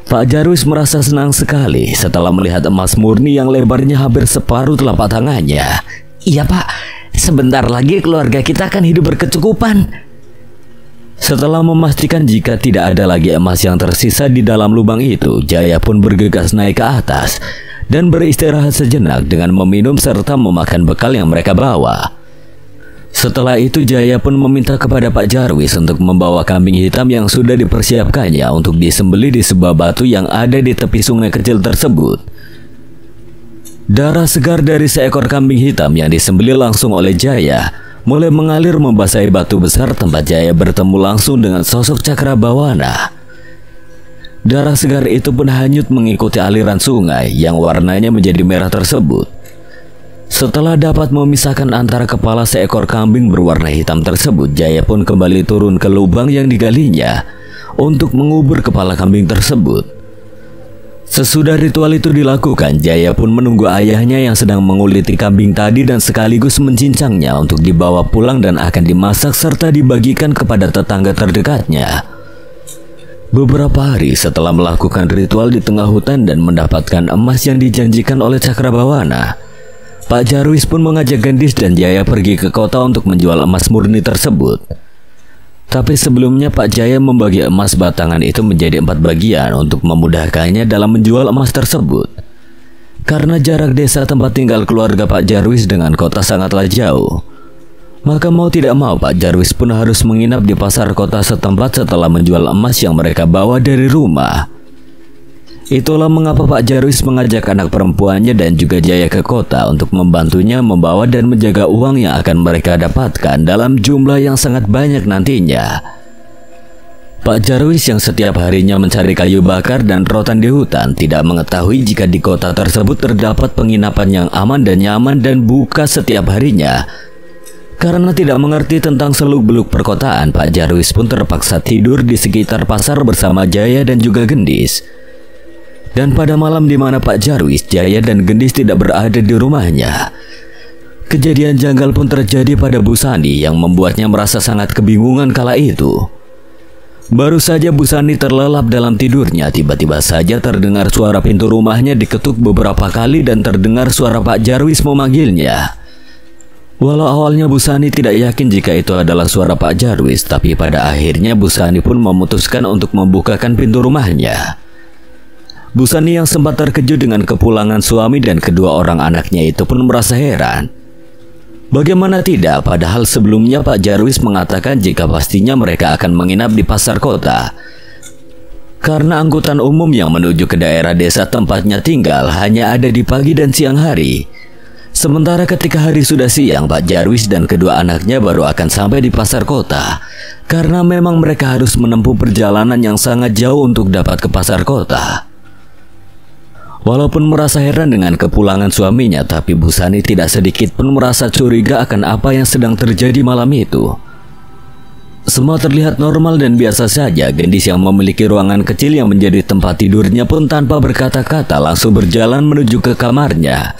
Pak Jarwis merasa senang sekali setelah melihat emas murni yang lebarnya hampir separuh telapak tangannya. Iya, Pak. Sebentar lagi keluarga kita akan hidup berkecukupan. Setelah memastikan jika tidak ada lagi emas yang tersisa di dalam lubang itu, Jaya pun bergegas naik ke atas dan beristirahat sejenak dengan meminum serta memakan bekal yang mereka bawa. Setelah itu Jaya pun meminta kepada Pak Jarwis untuk membawa kambing hitam yang sudah dipersiapkannya untuk disembelih di sebuah batu yang ada di tepi sungai kecil tersebut. Darah segar dari seekor kambing hitam yang disembelih langsung oleh Jaya mulai mengalir membasahi batu besar tempat Jaya bertemu langsung dengan sosok Cakrabawana. Darah segar itu pun hanyut mengikuti aliran sungai yang warnanya menjadi merah tersebut. Setelah dapat memisahkan antara kepala seekor kambing berwarna hitam tersebut, Jaya pun kembali turun ke lubang yang digalinya untuk mengubur kepala kambing tersebut. Sesudah ritual itu dilakukan, Jaya pun menunggu ayahnya yang sedang menguliti kambing tadi dan sekaligus mencincangnya untuk dibawa pulang dan akan dimasak serta dibagikan kepada tetangga terdekatnya. Beberapa hari setelah melakukan ritual di tengah hutan dan mendapatkan emas yang dijanjikan oleh Cakrabawana, Pak Jarwis pun mengajak Gendis dan Jaya pergi ke kota untuk menjual emas murni tersebut. Tapi sebelumnya Pak Jaya membagi emas batangan itu menjadi 4 bagian untuk memudahkannya dalam menjual emas tersebut. Karena jarak desa tempat tinggal keluarga Pak Jarwis dengan kota sangatlah jauh, maka mau tidak mau Pak Jarwis pun harus menginap di pasar kota setempat setelah menjual emas yang mereka bawa dari rumah. Itulah mengapa Pak Jarwis mengajak anak perempuannya dan juga Jaya ke kota untuk membantunya membawa dan menjaga uang yang akan mereka dapatkan dalam jumlah yang sangat banyak nantinya. Pak Jarwis yang setiap harinya mencari kayu bakar dan rotan di hutan tidak mengetahui jika di kota tersebut terdapat penginapan yang aman dan nyaman dan buka setiap harinya. Karena tidak mengerti tentang seluk-beluk perkotaan, Pak Jarwis pun terpaksa tidur di sekitar pasar bersama Jaya dan juga Gendis. Dan pada malam di mana Pak Jarwis, Jaya dan Gendis tidak berada di rumahnya, kejadian janggal pun terjadi pada Bu Sani yang membuatnya merasa sangat kebingungan kala itu. Baru saja Bu Sani terlelap dalam tidurnya, tiba-tiba saja terdengar suara pintu rumahnya diketuk beberapa kali dan terdengar suara Pak Jarwis memanggilnya. Walau awalnya Bu Sani tidak yakin jika itu adalah suara Pak Jarwis, tapi pada akhirnya Bu Sani pun memutuskan untuk membukakan pintu rumahnya. Bu Sani yang sempat terkejut dengan kepulangan suami dan kedua orang anaknya itu pun merasa heran. Bagaimana tidak, padahal sebelumnya Pak Jarwis mengatakan jika pastinya mereka akan menginap di pasar kota. Karena angkutan umum yang menuju ke daerah desa tempatnya tinggal hanya ada di pagi dan siang hari. Sementara ketika hari sudah siang, Pak Jarwis dan kedua anaknya baru akan sampai di pasar kota. Karena memang mereka harus menempuh perjalanan yang sangat jauh untuk dapat ke pasar kota. Walaupun merasa heran dengan kepulangan suaminya, tapi Bu Sani tidak sedikit pun merasa curiga akan apa yang sedang terjadi malam itu. Semua terlihat normal dan biasa saja. Gendis yang memiliki ruangan kecil yang menjadi tempat tidurnya pun tanpa berkata-kata langsung berjalan menuju ke kamarnya.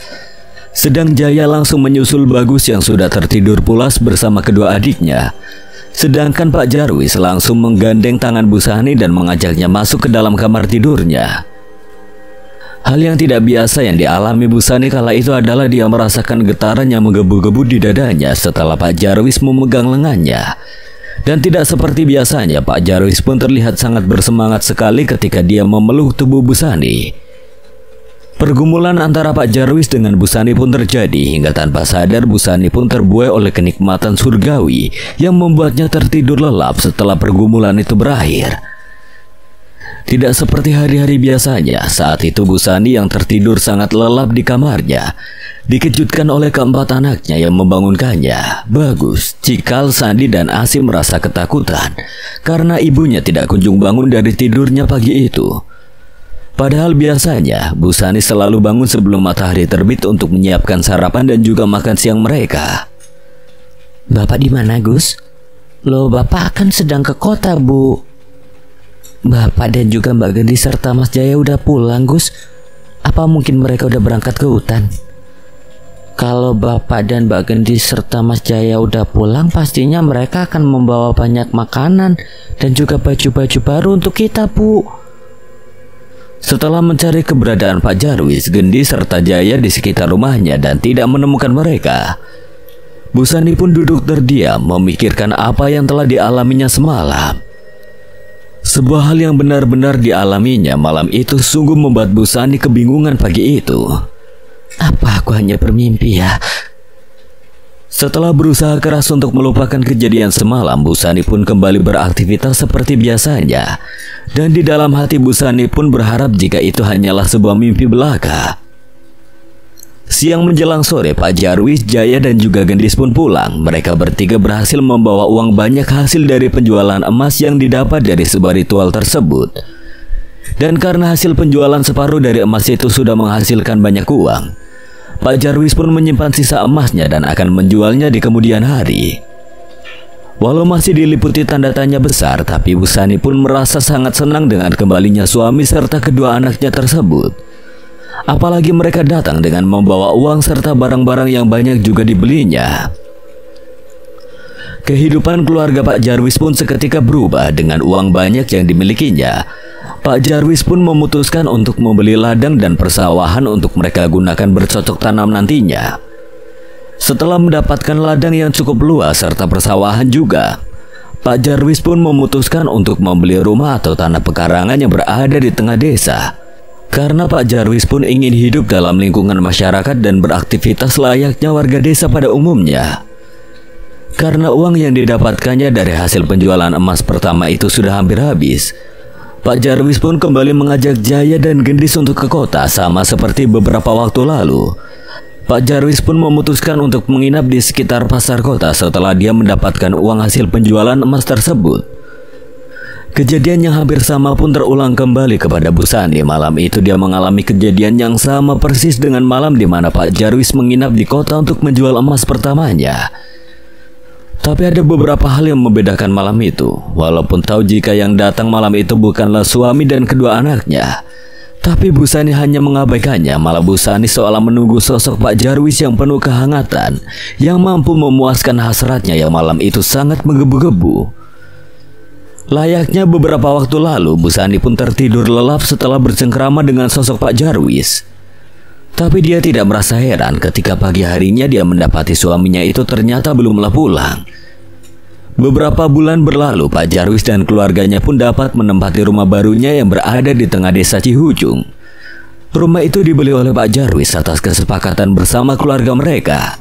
Sedang Jaya langsung menyusul Bagus yang sudah tertidur pulas bersama kedua adiknya. Sedangkan Pak Jarwis langsung menggandeng tangan Bu Sani dan mengajaknya masuk ke dalam kamar tidurnya. Hal yang tidak biasa yang dialami Bu Sani kala itu adalah dia merasakan getaran yang menggebu-gebu di dadanya setelah Pak Jarwis memegang lengannya. Dan tidak seperti biasanya, Pak Jarwis pun terlihat sangat bersemangat sekali ketika dia memeluk tubuh Bu Sani. Pergumulan antara Pak Jarwis dengan Bu Sani pun terjadi hingga tanpa sadar Bu Sani pun terbuai oleh kenikmatan surgawi yang membuatnya tertidur lelap setelah pergumulan itu berakhir. Tidak seperti hari-hari biasanya, saat itu Bu Sani yang tertidur sangat lelap di kamarnya dikejutkan oleh keempat anaknya yang membangunkannya. Bagus, Cikal, Sandi, dan Asim merasa ketakutan karena ibunya tidak kunjung bangun dari tidurnya pagi itu. Padahal biasanya Bu Sani selalu bangun sebelum matahari terbit untuk menyiapkan sarapan dan juga makan siang mereka. Bapak di mana, Gus? Loh, Bapak kan sedang ke kota, Bu. Bapak dan juga Mbak Gendis serta Mas Jaya udah pulang, Gus. Apa mungkin mereka udah berangkat ke hutan? Kalau Bapak dan Mbak Gendis serta Mas Jaya udah pulang, pastinya mereka akan membawa banyak makanan dan juga baju-baju baru untuk kita, Bu. Setelah mencari keberadaan Pak Jarwis, Gendis serta Jaya di sekitar rumahnya dan tidak menemukan mereka, Busani pun duduk terdiam memikirkan apa yang telah dialaminya semalam. Sebuah hal yang benar-benar dialaminya malam itu sungguh membuat Busani kebingungan pagi itu. Apa aku hanya bermimpi ya? Setelah berusaha keras untuk melupakan kejadian semalam, Busani pun kembali beraktivitas seperti biasanya. Dan di dalam hati Busani pun berharap jika itu hanyalah sebuah mimpi belaka. Siang menjelang sore, Pak Jarwis, Jaya dan juga Gendis pun pulang. Mereka bertiga berhasil membawa uang banyak hasil dari penjualan emas yang didapat dari sebuah ritual tersebut. Dan karena hasil penjualan separuh dari emas itu sudah menghasilkan banyak uang, Pak Jarwis pun menyimpan sisa emasnya dan akan menjualnya di kemudian hari. Walau masih diliputi tanda tanya besar, tapi Busani pun merasa sangat senang dengan kembalinya suami serta kedua anaknya tersebut. Apalagi mereka datang dengan membawa uang serta barang-barang yang banyak juga dibelinya. Kehidupan keluarga Pak Jarwis pun seketika berubah dengan uang banyak yang dimilikinya. Pak Jarwis pun memutuskan untuk membeli ladang dan persawahan untuk mereka gunakan bercocok tanam nantinya. Setelah mendapatkan ladang yang cukup luas serta persawahan juga, Pak Jarwis pun memutuskan untuk membeli rumah atau tanah pekarangan yang berada di tengah desa. Karena Pak Jarwis pun ingin hidup dalam lingkungan masyarakat dan beraktivitas layaknya warga desa pada umumnya. Karena uang yang didapatkannya dari hasil penjualan emas pertama itu sudah hampir habis, Pak Jarwis pun kembali mengajak Jaya dan Gendis untuk ke kota sama seperti beberapa waktu lalu. Pak Jarwis pun memutuskan untuk menginap di sekitar pasar kota setelah dia mendapatkan uang hasil penjualan emas tersebut. Kejadian yang hampir sama pun terulang kembali kepada Busani. Malam itu dia mengalami kejadian yang sama persis dengan malam di mana Pak Jarwis menginap di kota untuk menjual emas pertamanya. Tapi ada beberapa hal yang membedakan malam itu. Walaupun tahu jika yang datang malam itu bukanlah suami dan kedua anaknya, tapi Busani hanya mengabaikannya. Malah Busani seolah menunggu sosok Pak Jarwis yang penuh kehangatan, yang mampu memuaskan hasratnya yang malam itu sangat menggebu-gebu. Layaknya beberapa waktu lalu, Busani pun tertidur lelap setelah bercengkrama dengan sosok Pak Jarwis. Tapi dia tidak merasa heran ketika pagi harinya dia mendapati suaminya itu ternyata belumlah pulang. Beberapa bulan berlalu, Pak Jarwis dan keluarganya pun dapat menempati rumah barunya yang berada di tengah desa Cihujung. Rumah itu dibeli oleh Pak Jarwis atas kesepakatan bersama keluarga mereka.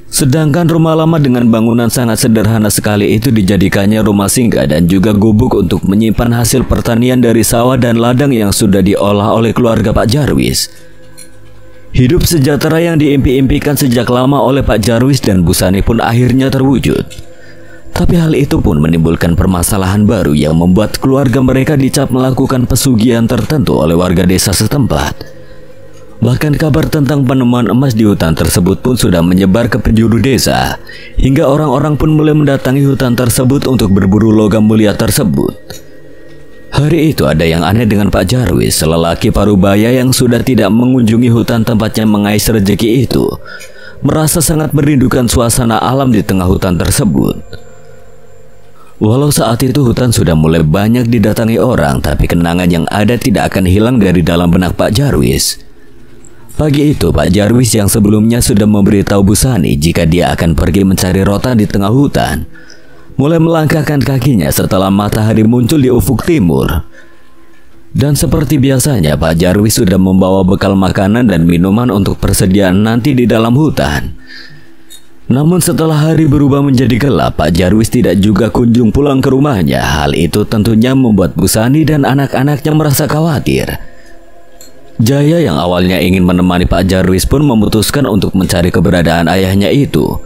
Sedangkan rumah lama dengan bangunan sangat sederhana sekali itu dijadikannya rumah singgah dan juga gubuk untuk menyimpan hasil pertanian dari sawah dan ladang yang sudah diolah oleh keluarga Pak Jarwis. Hidup sejahtera yang diimpi-impikan sejak lama oleh Pak Jarwis dan Busani pun akhirnya terwujud. Tapi hal itu pun menimbulkan permasalahan baru yang membuat keluarga mereka dicap melakukan pesugihan tertentu oleh warga desa setempat. Bahkan kabar tentang penemuan emas di hutan tersebut pun sudah menyebar ke penjuru desa, hingga orang-orang pun mulai mendatangi hutan tersebut untuk berburu logam mulia tersebut. Hari itu ada yang aneh dengan Pak Jarwis, lelaki parubaya yang sudah tidak mengunjungi hutan tempatnya mengais rezeki itu, merasa sangat merindukan suasana alam di tengah hutan tersebut. Walau saat itu hutan sudah mulai banyak didatangi orang, tapi kenangan yang ada tidak akan hilang dari dalam benak Pak Jarwis. Pagi itu Pak Jarwis yang sebelumnya sudah memberitahu Busani jika dia akan pergi mencari rotan di tengah hutan, mulai melangkahkan kakinya setelah matahari muncul di ufuk timur. Dan seperti biasanya Pak Jarwis sudah membawa bekal makanan dan minuman untuk persediaan nanti di dalam hutan. Namun setelah hari berubah menjadi gelap, Pak Jarwis tidak juga kunjung pulang ke rumahnya. Hal itu tentunya membuat Busani dan anak-anaknya merasa khawatir. Jaya yang awalnya ingin menemani Pak Jarwis pun memutuskan untuk mencari keberadaan ayahnya itu.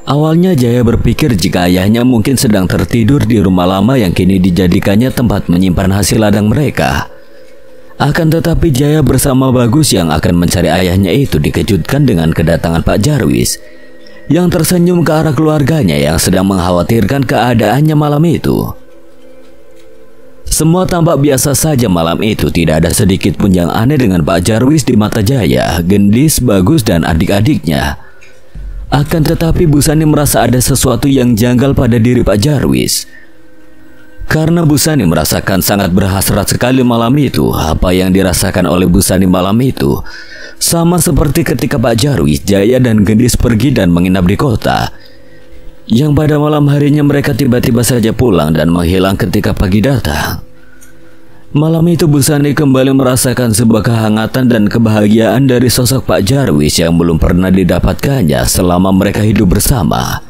Awalnya Jaya berpikir jika ayahnya mungkin sedang tertidur di rumah lama yang kini dijadikannya tempat menyimpan hasil ladang mereka. Akan tetapi Jaya bersama Bagus yang akan mencari ayahnya itu dikejutkan dengan kedatangan Pak Jarwis, yang tersenyum ke arah keluarganya yang sedang mengkhawatirkan keadaannya malam itu. Semua tampak biasa saja malam itu, tidak ada sedikit pun yang aneh dengan Pak Jarwis di mata Jaya, Gendis, Bagus, dan adik-adiknya. Akan tetapi Busani merasa ada sesuatu yang janggal pada diri Pak Jarwis. Karena Busani merasakan sangat berhasrat sekali malam itu. Apa yang dirasakan oleh Busani malam itu Sama seperti ketika Pak Jarwis, Jaya dan Gendis pergi dan menginap di kota, yang pada malam harinya mereka tiba-tiba saja pulang dan menghilang ketika pagi datang. Malam itu Bu Sani kembali merasakan sebuah kehangatan dan kebahagiaan dari sosok Pak Jarwis yang belum pernah didapatkannya selama mereka hidup bersama.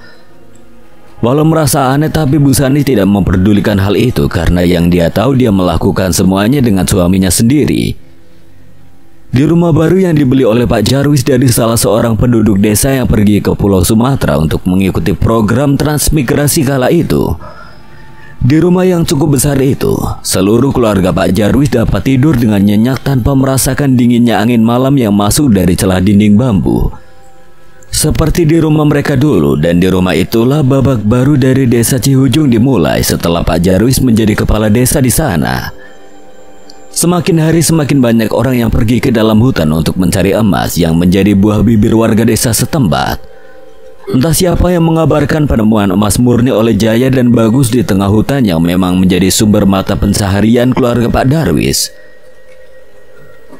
Walau merasa aneh, tapi Bu Sani tidak memperdulikan hal itu karena yang dia tahu dia melakukan semuanya dengan suaminya sendiri. Di rumah baru yang dibeli oleh Pak Jarwis dari salah seorang penduduk desa yang pergi ke Pulau Sumatera untuk mengikuti program transmigrasi kala itu. Di rumah yang cukup besar itu, seluruh keluarga Pak Jarwis dapat tidur dengan nyenyak tanpa merasakan dinginnya angin malam yang masuk dari celah dinding bambu. Seperti di rumah mereka dulu, dan di rumah itulah babak baru dari desa Cihujung dimulai setelah Pak Jarwis menjadi kepala desa di sana. Semakin hari semakin banyak orang yang pergi ke dalam hutan untuk mencari emas yang menjadi buah bibir warga desa setempat. Entah siapa yang mengabarkan penemuan emas murni oleh Jaya dan Bagus di tengah hutan yang memang menjadi sumber mata pencaharian keluarga Pak Darwis.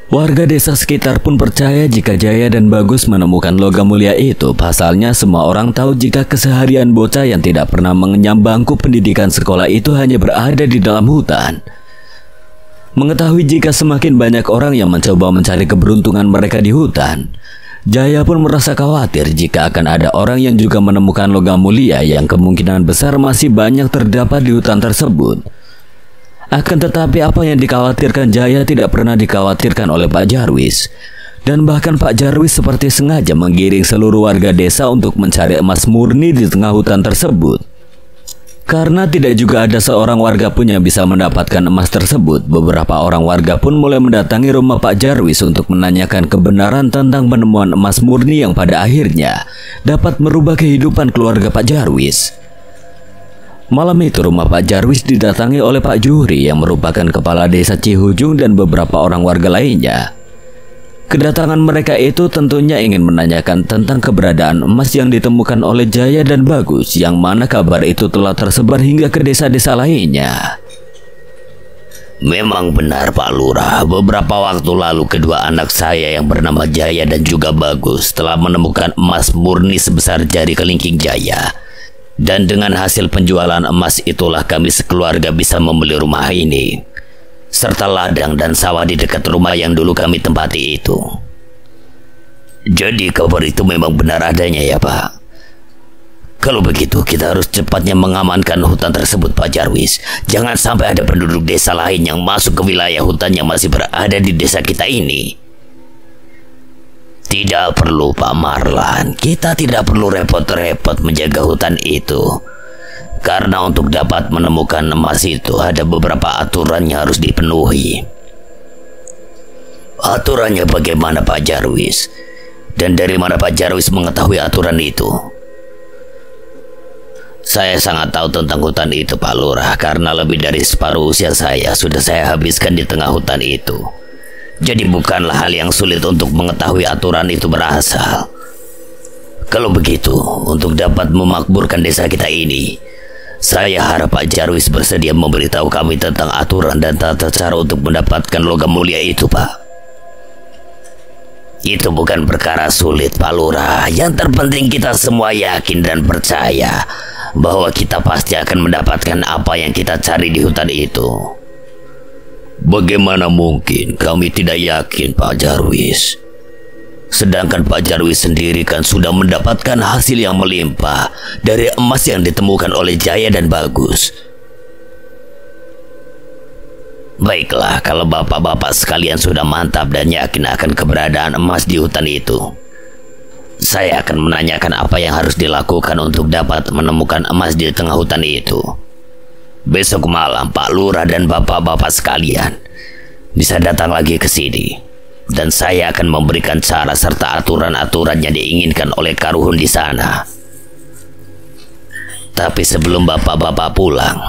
Warga desa sekitar pun percaya jika Jaya dan Bagus menemukan logam mulia itu. Pasalnya semua orang tahu jika keseharian bocah yang tidak pernah mengenyam bangku pendidikan sekolah itu hanya berada di dalam hutan. Mengetahui jika semakin banyak orang yang mencoba mencari keberuntungan mereka di hutan, Jaya pun merasa khawatir jika akan ada orang yang juga menemukan logam mulia yang kemungkinan besar masih banyak terdapat di hutan tersebut. Akan tetapi apa yang dikhawatirkan Jaya tidak pernah dikhawatirkan oleh Pak Jarwis. Dan bahkan Pak Jarwis seperti sengaja menggiring seluruh warga desa untuk mencari emas murni di tengah hutan tersebut. Karena tidak juga ada seorang warga pun yang bisa mendapatkan emas tersebut, beberapa orang warga pun mulai mendatangi rumah Pak Jarwis untuk menanyakan kebenaran tentang penemuan emas murni yang pada akhirnya dapat merubah kehidupan keluarga Pak Jarwis. Malam itu rumah Pak Jarwis didatangi oleh Pak Juhri yang merupakan kepala desa Cihujung dan beberapa orang warga lainnya. Kedatangan mereka itu tentunya ingin menanyakan tentang keberadaan emas yang ditemukan oleh Jaya dan Bagus, yang mana kabar itu telah tersebar hingga ke desa-desa lainnya. Memang benar Pak Lurah, beberapa waktu lalu kedua anak saya yang bernama Jaya dan juga Bagus telah menemukan emas murni sebesar jari kelingking Jaya. Dan dengan hasil penjualan emas itulah kami sekeluarga bisa membeli rumah ini, serta ladang dan sawah di dekat rumah yang dulu kami tempati itu. Jadi kabar itu memang benar adanya ya Pak? Kalau begitu kita harus cepatnya mengamankan hutan tersebut Pak Jarwis. Jangan sampai ada penduduk desa lain yang masuk ke wilayah hutan yang masih berada di desa kita ini. Tidak perlu Pak Marlan, kita tidak perlu repot-repot menjaga hutan itu. Karena untuk dapat menemukan emas itu ada beberapa aturan yang harus dipenuhi. Aturannya bagaimana Pak Jarwis? Dan dari mana Pak Jarwis mengetahui aturan itu? Saya sangat tahu tentang hutan itu Pak Lurah, karena lebih dari separuh usia saya sudah saya habiskan di tengah hutan itu. Jadi bukanlah hal yang sulit untuk mengetahui aturan itu berasal. Kalau begitu, untuk dapat memakmurkan desa kita ini, saya harap Pak Jarwis bersedia memberitahu kami tentang aturan dan tata cara untuk mendapatkan logam mulia itu, Pak. Itu bukan perkara sulit, Pak Lurah. Yang terpenting kita semua yakin dan percaya bahwa kita pasti akan mendapatkan apa yang kita cari di hutan itu. Bagaimana mungkin kami tidak yakin, Pak Jarwis? Sedangkan Pak Jarwis sendiri kan sudah mendapatkan hasil yang melimpah dari emas yang ditemukan oleh Jaya dan Bagus. Baiklah, kalau bapak-bapak sekalian sudah mantap dan yakin akan keberadaan emas di hutan itu, saya akan menanyakan apa yang harus dilakukan untuk dapat menemukan emas di tengah hutan itu. Besok malam Pak Lurah dan bapak-bapak sekalian bisa datang lagi ke sini, dan saya akan memberikan cara serta aturan-aturan yang diinginkan oleh Karuhun di sana. Tapi sebelum bapak-bapak pulang,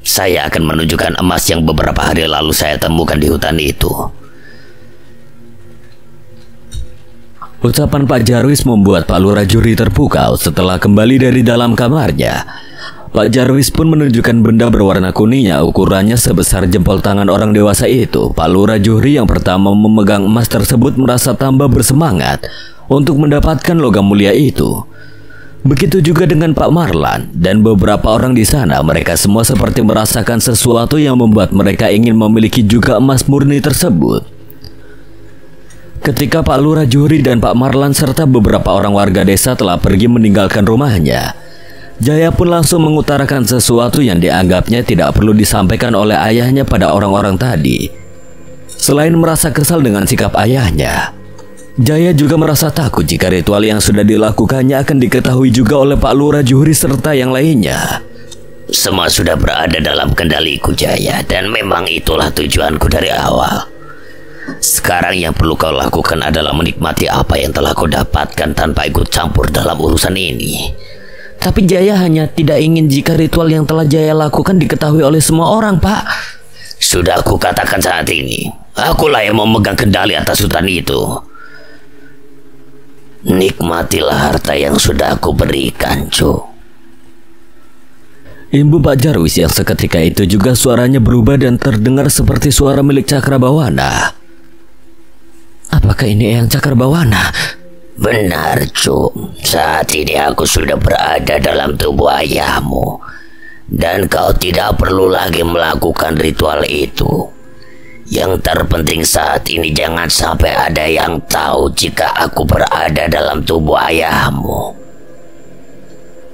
saya akan menunjukkan emas yang beberapa hari lalu saya temukan di hutan itu. Ucapan Pak Jarwis membuat Pak Lurah Juhri terpukau. Setelah kembali dari dalam kamarnya, Pak Jarwis pun menunjukkan benda berwarna kuning yang ukurannya sebesar jempol tangan orang dewasa itu. Pak Lurah Juhri yang pertama memegang emas tersebut merasa tambah bersemangat untuk mendapatkan logam mulia itu. Begitu juga dengan Pak Marlan dan beberapa orang di sana. Mereka semua seperti merasakan sesuatu yang membuat mereka ingin memiliki juga emas murni tersebut. Ketika Pak Lurah Juhri dan Pak Marlan serta beberapa orang warga desa telah pergi meninggalkan rumahnya, Jaya pun langsung mengutarakan sesuatu yang dianggapnya tidak perlu disampaikan oleh ayahnya pada orang-orang tadi. Selain merasa kesal dengan sikap ayahnya, Jaya juga merasa takut jika ritual yang sudah dilakukannya akan diketahui juga oleh Pak Lurah Juhri serta yang lainnya. Semua sudah berada dalam kendaliku, Jaya, dan memang itulah tujuanku dari awal. Sekarang yang perlu kau lakukan adalah menikmati apa yang telah kau dapatkan tanpa ikut campur dalam urusan ini. Tapi Jaya hanya tidak ingin jika ritual yang telah Jaya lakukan diketahui oleh semua orang, Pak. Sudah aku katakan saat ini, akulah yang memegang kendali atas hutan itu. Nikmatilah harta yang sudah aku berikan, Cu. Imbu Pak Jarwis yang seketika itu juga suaranya berubah dan terdengar seperti suara milik Cakrabawana. Apakah ini Eyang Cakrabawana? Benar, Cu. Saat ini aku sudah berada dalam tubuh ayahmu, dan kau tidak perlu lagi melakukan ritual itu. Yang terpenting saat ini jangan sampai ada yang tahu jika aku berada dalam tubuh ayahmu.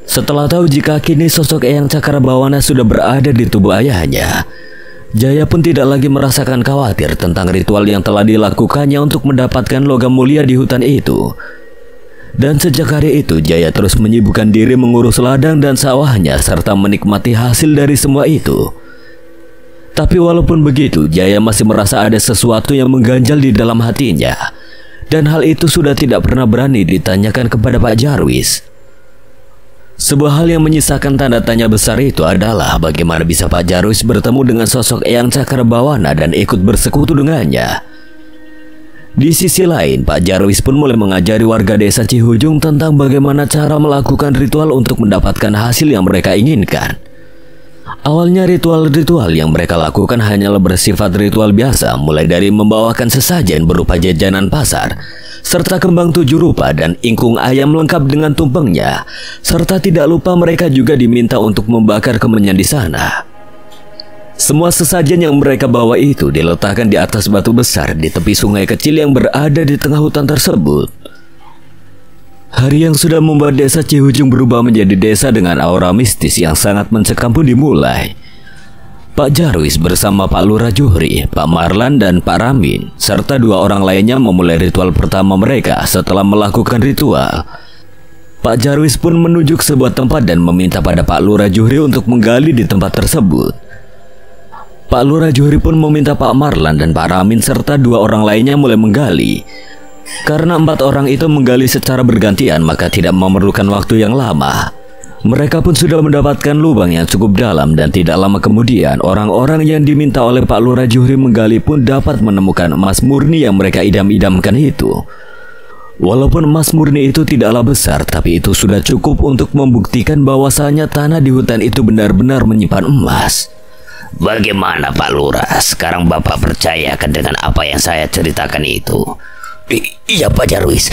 Setelah tahu jika kini sosok Eyang Cakrabawana sudah berada di tubuh ayahnya, Jaya pun tidak lagi merasakan khawatir tentang ritual yang telah dilakukannya untuk mendapatkan logam mulia di hutan itu. Dan sejak hari itu Jaya terus menyibukkan diri mengurus ladang dan sawahnya serta menikmati hasil dari semua itu. Tapi walaupun begitu, Jaya masih merasa ada sesuatu yang mengganjal di dalam hatinya. Dan hal itu sudah tidak pernah berani ditanyakan kepada Pak Jarwis. Sebuah hal yang menyisakan tanda tanya besar itu adalah bagaimana bisa Pak Jarwis bertemu dengan sosok Eyang Cakrabawana dan ikut bersekutu dengannya. Di sisi lain, Pak Jarwis pun mulai mengajari warga desa Cihujung tentang bagaimana cara melakukan ritual untuk mendapatkan hasil yang mereka inginkan. Awalnya ritual-ritual yang mereka lakukan hanyalah bersifat ritual biasa, mulai dari membawakan sesajen berupa jajanan pasar, serta kembang 7 rupa dan ingkung ayam lengkap dengan tumpengnya, serta tidak lupa mereka juga diminta untuk membakar kemenyan di sana. Semua sesajen yang mereka bawa itu diletakkan di atas batu besar di tepi sungai kecil yang berada di tengah hutan tersebut. Hari yang sudah membuat desa Cihujung berubah menjadi desa dengan aura mistis yang sangat mencekam pun dimulai. Pak Jarwis bersama Pak Lurah Juhri, Pak Marlan dan Pak Ramin, serta 2 orang lainnya memulai ritual pertama mereka setelah melakukan ritual. Pak Jarwis pun menunjuk sebuah tempat dan meminta pada Pak Lurah Juhri untuk menggali di tempat tersebut. Pak Lurah Juhri pun meminta Pak Marlan dan Pak Ramin serta 2 orang lainnya mulai menggali. Karena 4 orang itu menggali secara bergantian, maka tidak memerlukan waktu yang lama. Mereka pun sudah mendapatkan lubang yang cukup dalam dan tidak lama kemudian orang-orang yang diminta oleh Pak Lurah Juhri menggali pun dapat menemukan emas murni yang mereka idam-idamkan itu. Walaupun emas murni itu tidaklah besar, tapi itu sudah cukup untuk membuktikan bahwasanya tanah di hutan itu benar-benar menyimpan emas. Bagaimana Pak Lurah? Sekarang Bapak percayakan dengan apa yang saya ceritakan itu? Iya Pak Jarwis,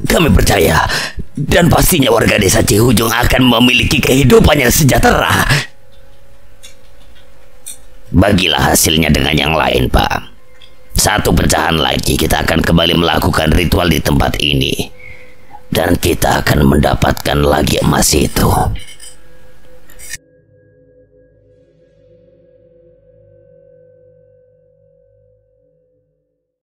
kami percaya. Dan pastinya warga desa Cihujung akan memiliki kehidupan yang sejahtera. Bagilah hasilnya dengan yang lain, Pak. 1 pecahan lagi kita akan kembali melakukan ritual di tempat ini. Dan kita akan mendapatkan lagi emas itu.